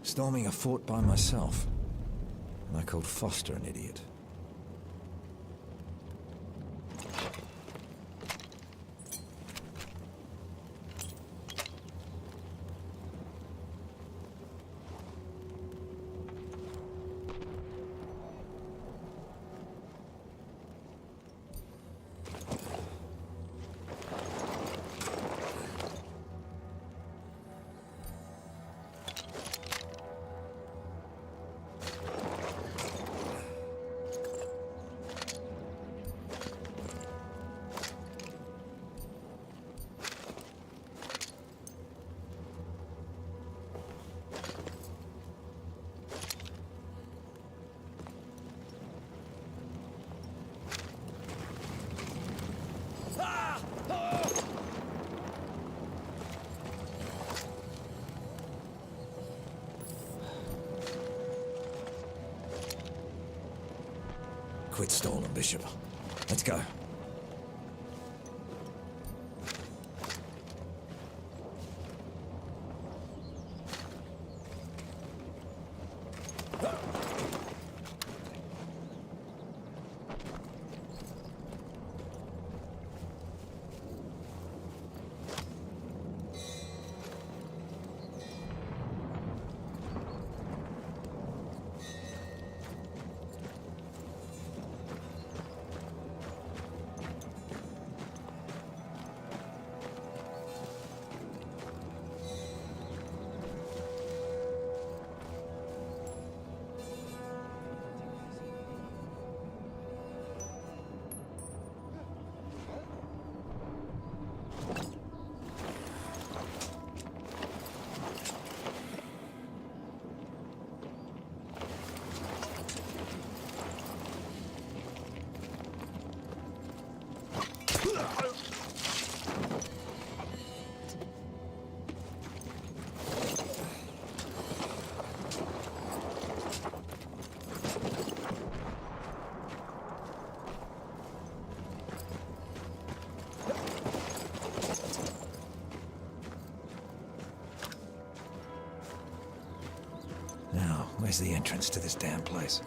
Storming a fort by myself. And I called Foster an idiot. Quit stalling, Bishop. Let's go. Now, where's the entrance to this damn place?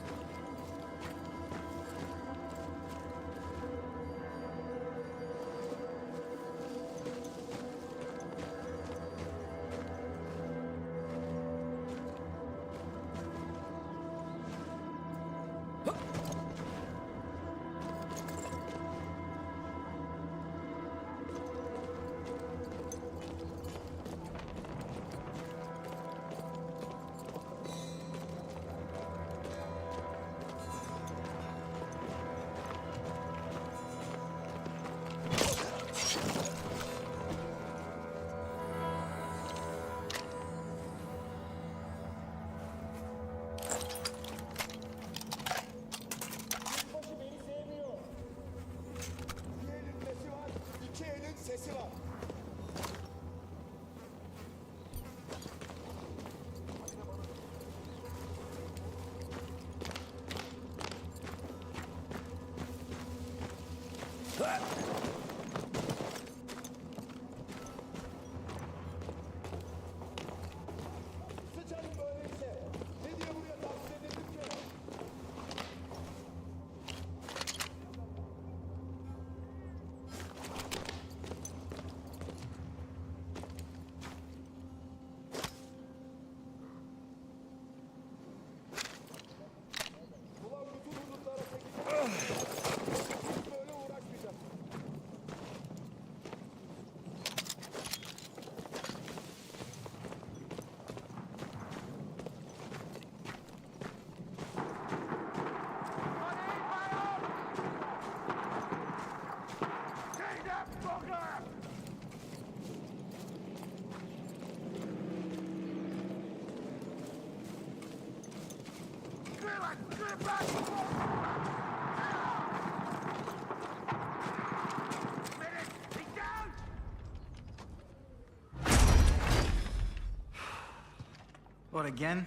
What, again?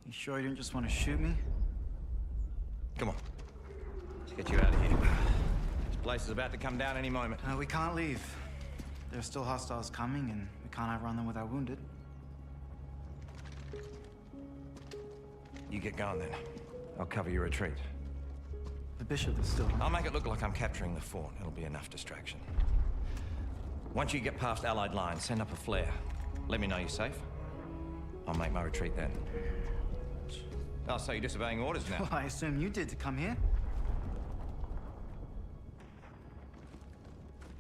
You sure you didn't just want to shoot me? Come on. Let's get you out of here. This place is about to come down any moment. We can't leave. There are still hostiles coming, and we can't outrun them with our wounded. You get going then. I'll cover your retreat. The bishop is still... I'll make it look like I'm capturing the fort. It'll be enough distraction. Once you get past Allied lines, send up a flare. Let me know you're safe. I'll make my retreat then. Oh, so you're disobeying orders now? Well, I assume you did to come here.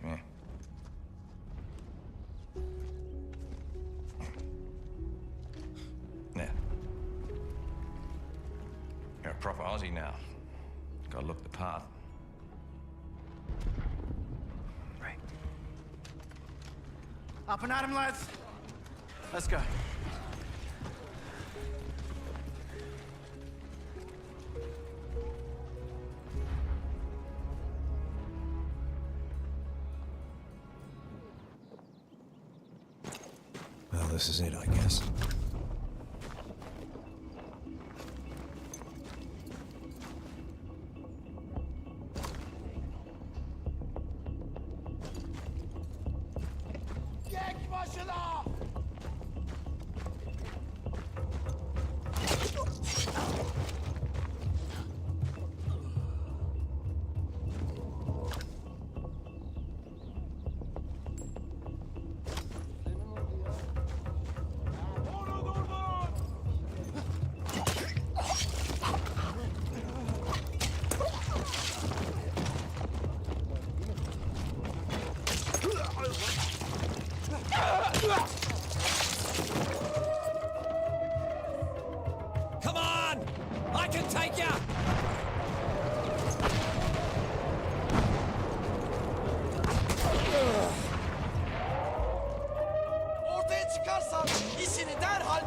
Yeah. There. You're a proper Aussie now. Gotta look the part. Right. Up and at him, lads. Let's go. Well, this is it, I guess. Come on! I can take you! Ortaya çıkarsan işini derhal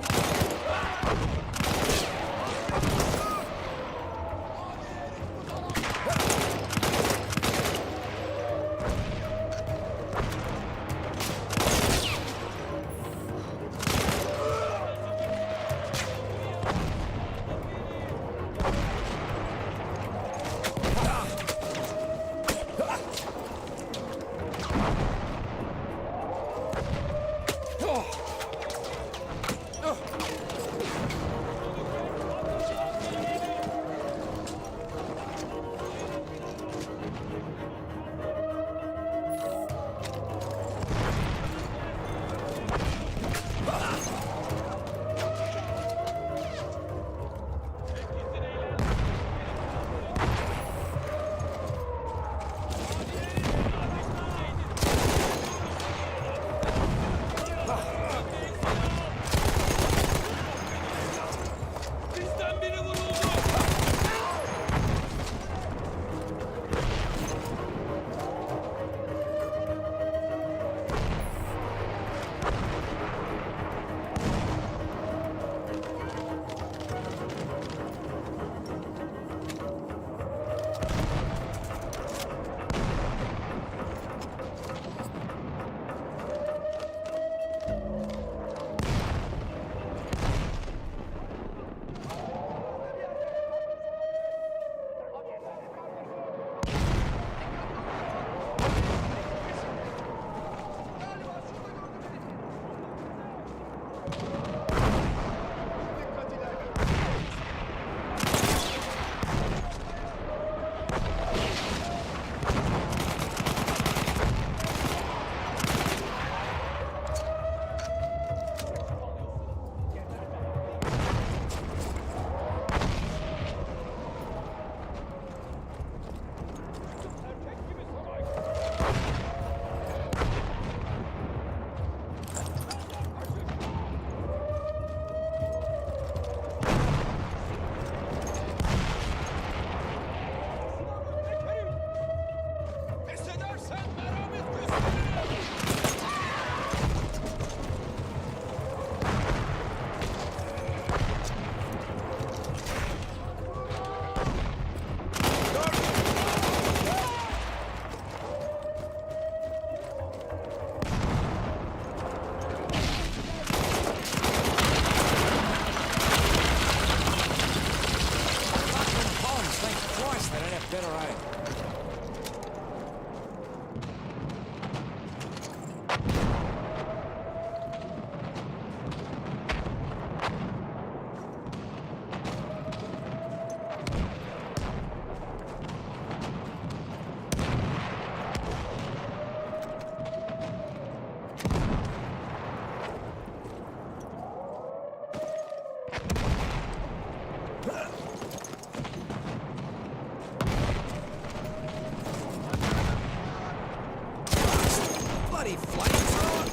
Bloody flamethrower!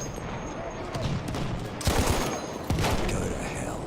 Go to hell.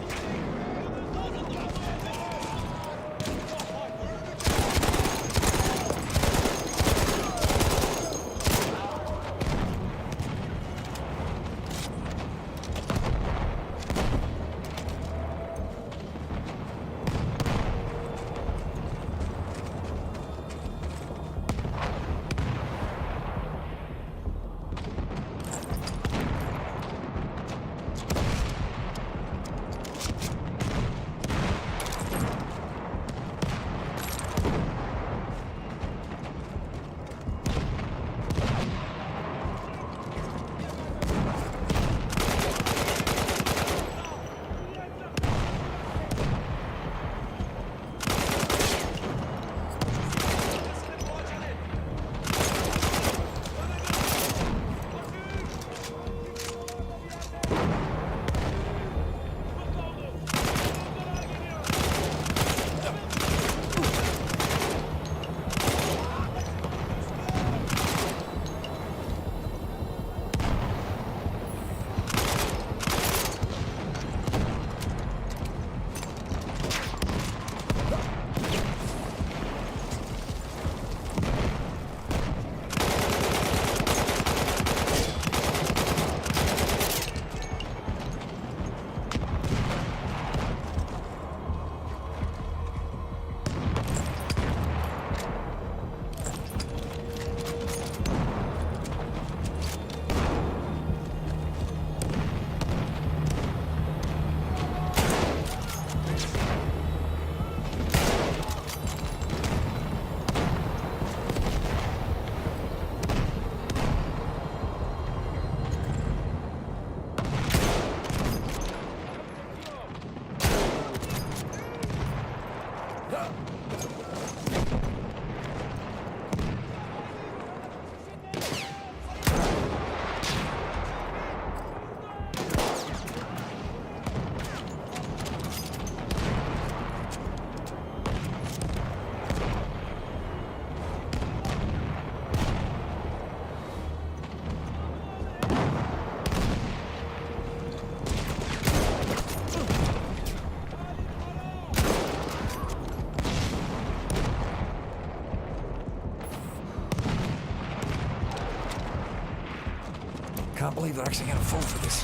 believe they're actually gonna fall for this.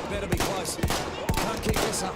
Better be close. Can't keep this up.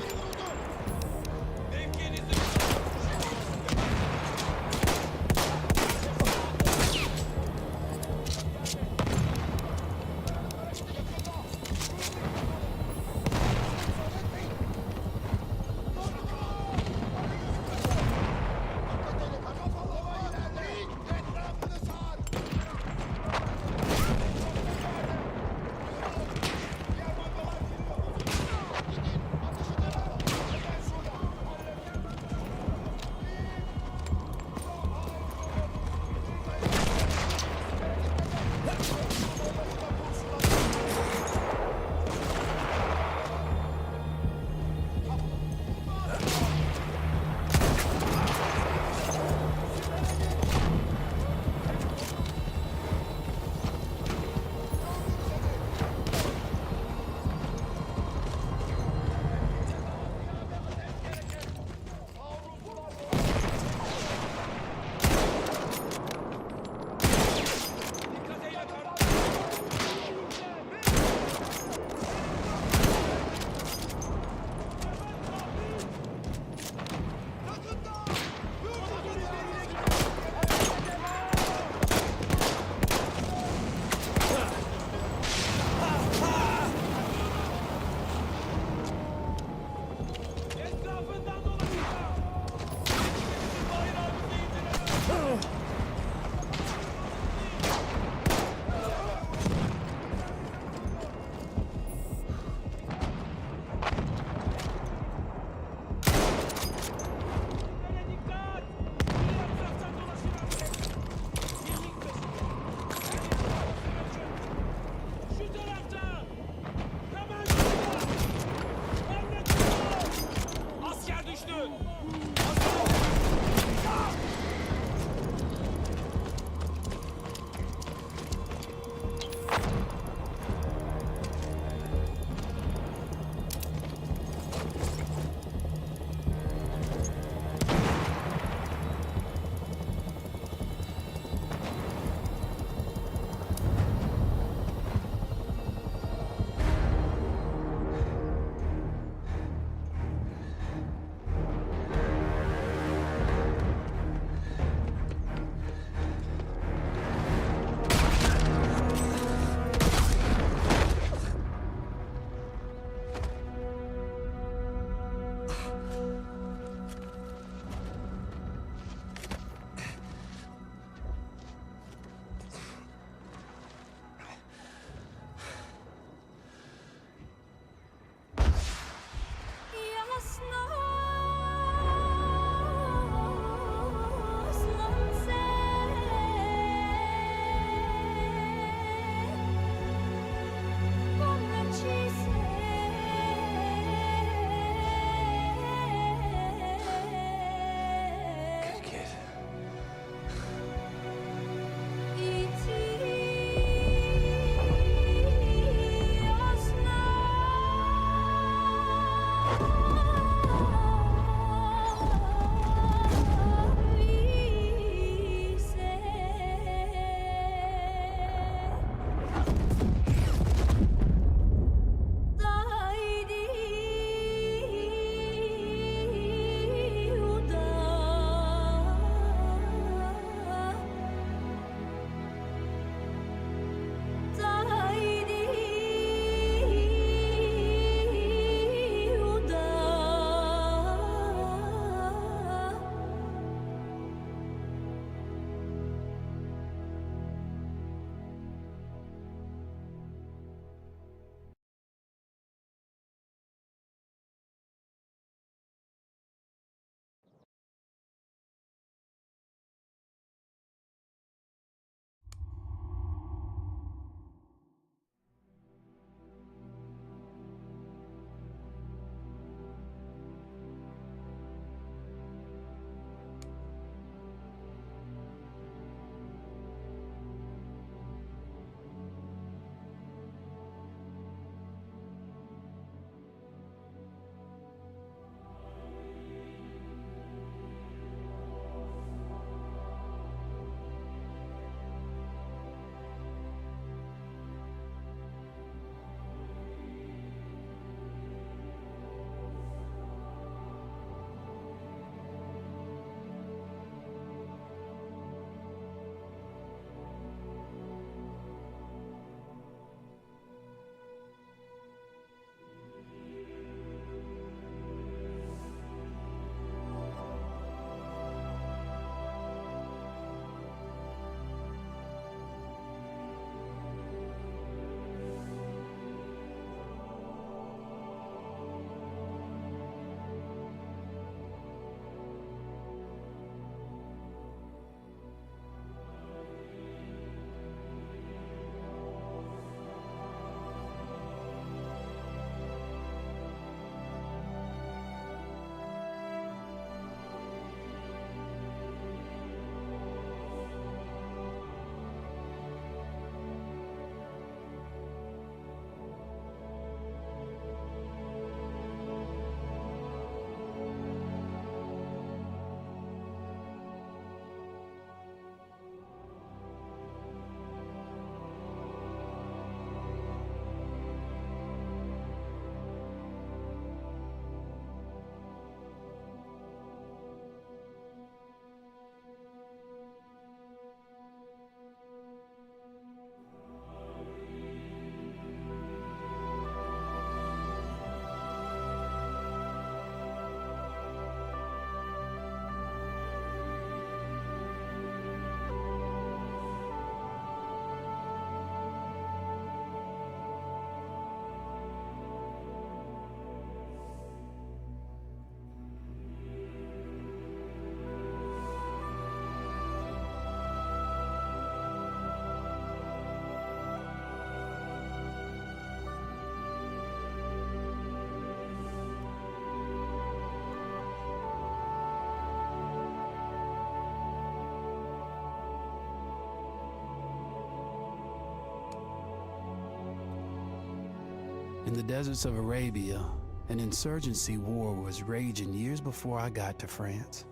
In the deserts of Arabia, an insurgency war was raging years before I got to France.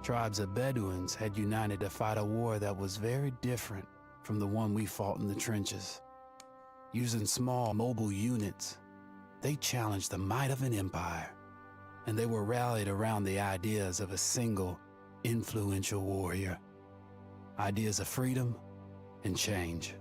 Tribes of Bedouins had united to fight a war that was very different from the one we fought in the trenches. Using small, mobile units, they challenged the might of an empire, and they were rallied around the ideas of a single, influential warrior. Ideas of freedom and change.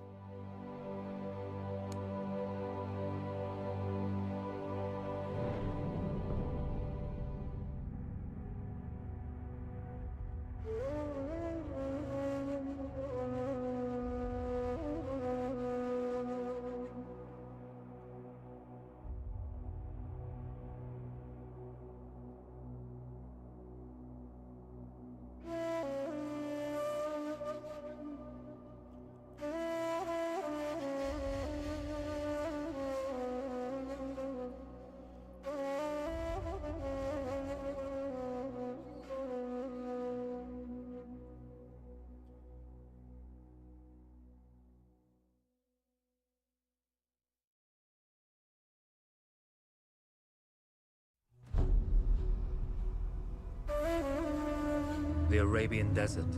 The Arabian Desert.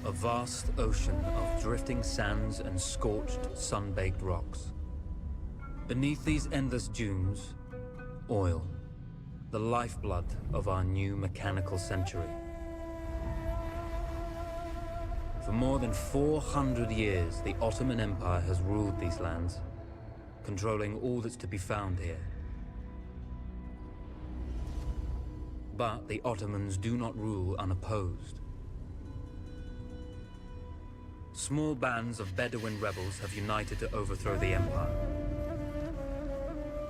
A vast ocean of drifting sands and scorched, sun-baked rocks. Beneath these endless dunes, oil. The lifeblood of our new mechanical century. For more than 400 years, the Ottoman Empire has ruled these lands, controlling all that's to be found here. But the Ottomans do not rule unopposed. Small bands of Bedouin rebels have united to overthrow the empire.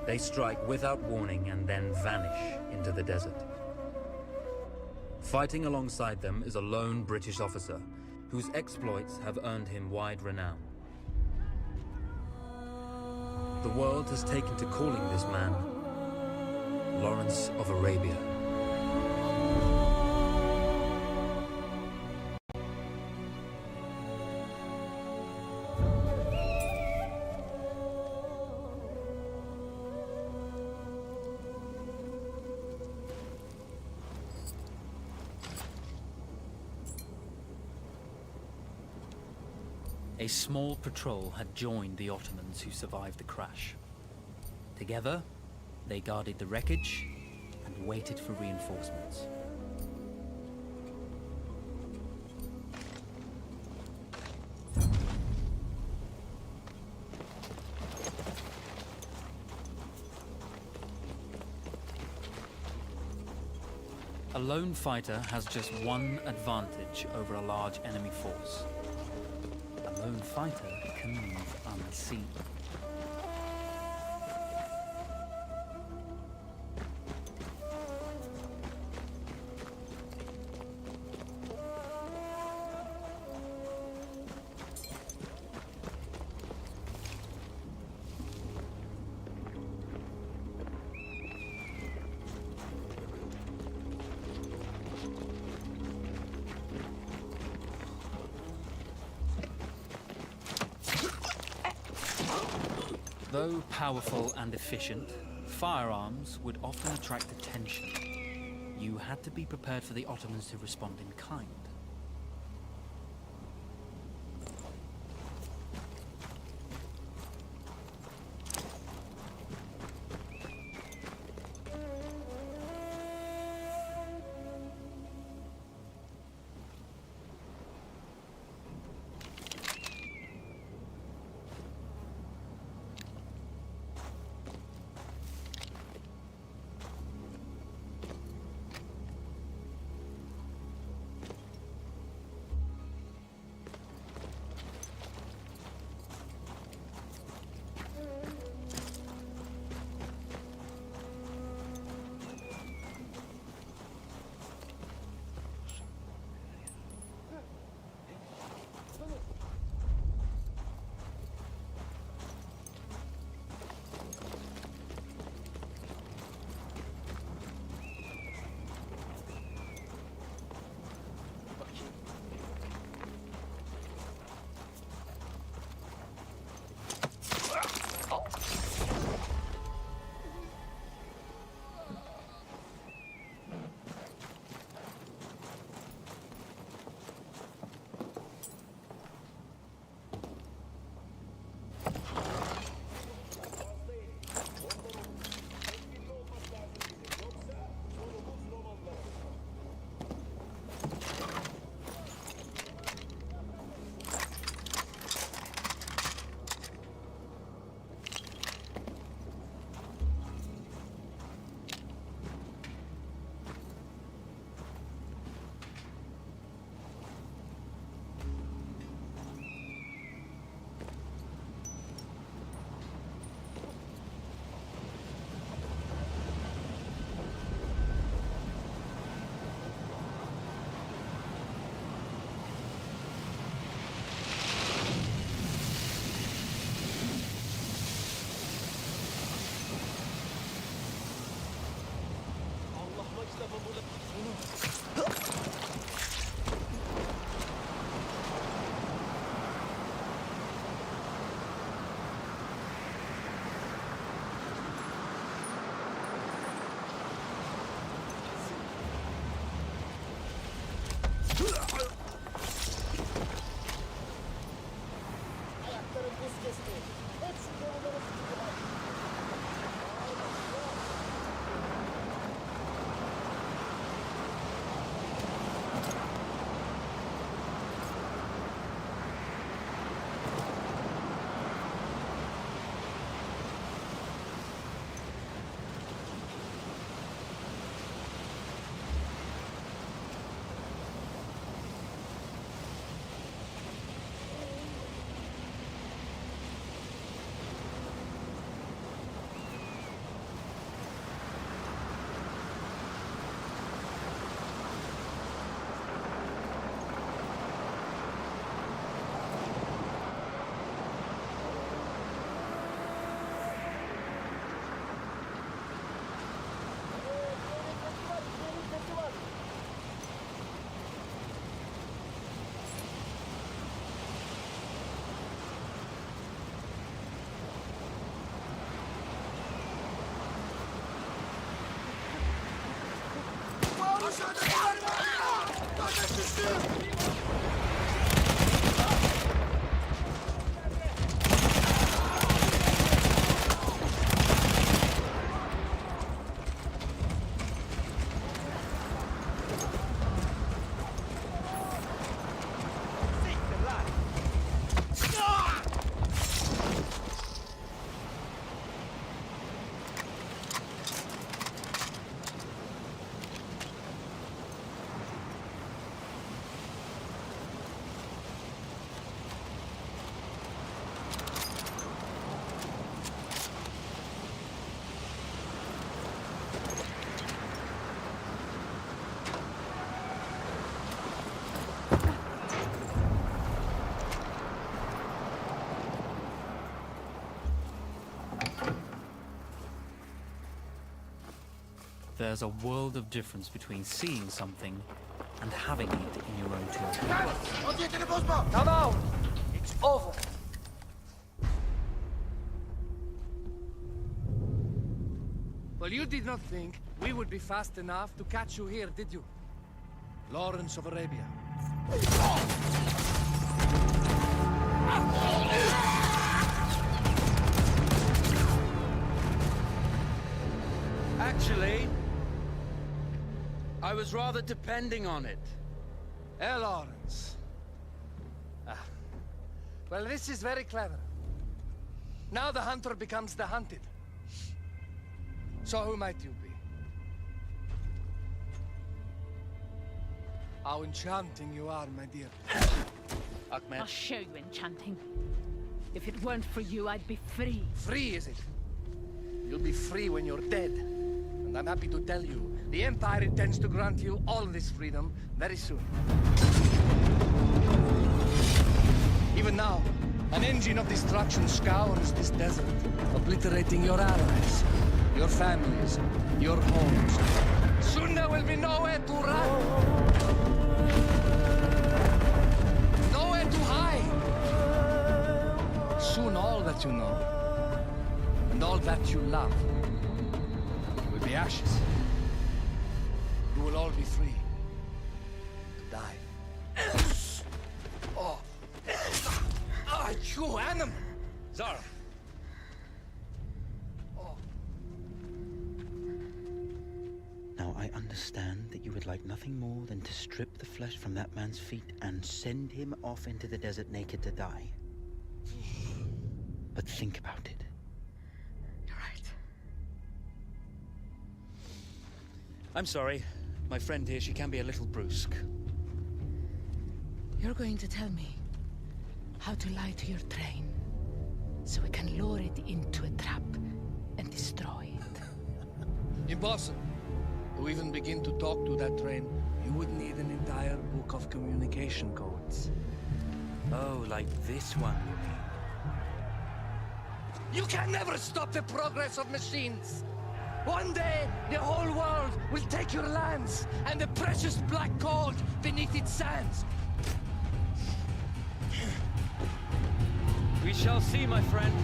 They strike without warning and then vanish into the desert. Fighting alongside them is a lone British officer, whose exploits have earned him wide renown. The world has taken to calling this man Lawrence of Arabia. A small patrol had joined the Ottomans who survived the crash. Together, they guarded the wreckage and waited for reinforcements. A lone fighter has just one advantage over a large enemy force. A lone fighter can move unseen. Though powerful and efficient, firearms would often attract attention. You had to be prepared for the Ottomans to respond in kind. there's a world of difference between seeing something and having it in your own two. Come out! It's over. Well, you did not think we would be fast enough to catch you here, did you? Lawrence of Arabia. Actually, I was rather depending on it. Lawrence. Well, this is very clever. Now the hunter becomes the hunted. So who might you be? How enchanting you are, my dear. Ahmed. I'll show you enchanting. If it weren't for you, I'd be free. Free, is it? You'll be free when you're dead. And I'm happy to tell you, the Empire intends to grant you all this freedom very soon. Even now, an engine of destruction scours this desert, obliterating your allies, your families, your homes. Soon there will be nowhere to run. Nowhere to hide. Soon all that you know, and all that you love, will be ashes. You will all be free to die. Oh, you animal! Zara. Now, I understand that you would like nothing more than to strip the flesh from that man's feet and send him off into the desert naked to die. But think about it. You're right. I'm sorry. My friend here, she can be a little brusque. You're going to tell me how to lie to your train, so we can lure it into a trap and destroy it. Impossible. To even begin to talk to that train, you would need an entire book of communication codes. Oh, like this one, you mean? You can never stop the progress of machines! One day, the whole world will take your lands, and the precious black gold beneath its sands. We shall see, my friend.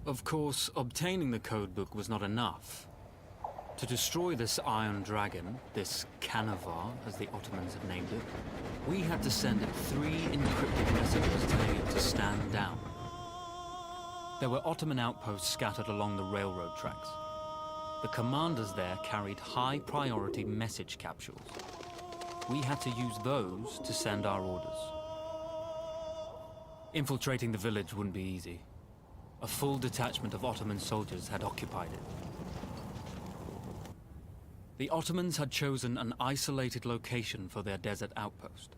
Of course, obtaining the codebook was not enough. To destroy this Iron Dragon, this Canavar, as the Ottomans had named it, we had to send it 3 encrypted messages telling it to stand down. There were Ottoman outposts scattered along the railroad tracks. The commanders there carried high-priority message capsules. We had to use those to send our orders. Infiltrating the village wouldn't be easy. A full detachment of Ottoman soldiers had occupied it. The Ottomans had chosen an isolated location for their desert outpost.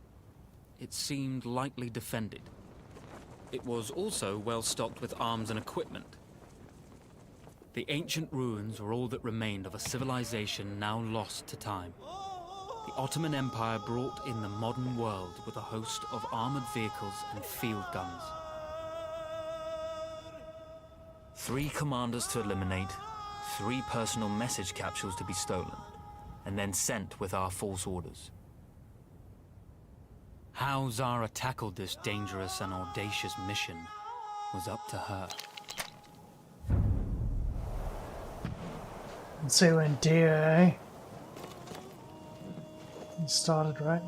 It seemed lightly defended. It was also well stocked with arms and equipment. The ancient ruins were all that remained of a civilization now lost to time. The Ottoman Empire brought in the modern world with a host of armored vehicles and field guns. 3 commanders to eliminate, 3 personal message capsules to be stolen, and then sent with our false orders. How Zara tackled this dangerous and audacious mission was up to her. And so when DOA started, right?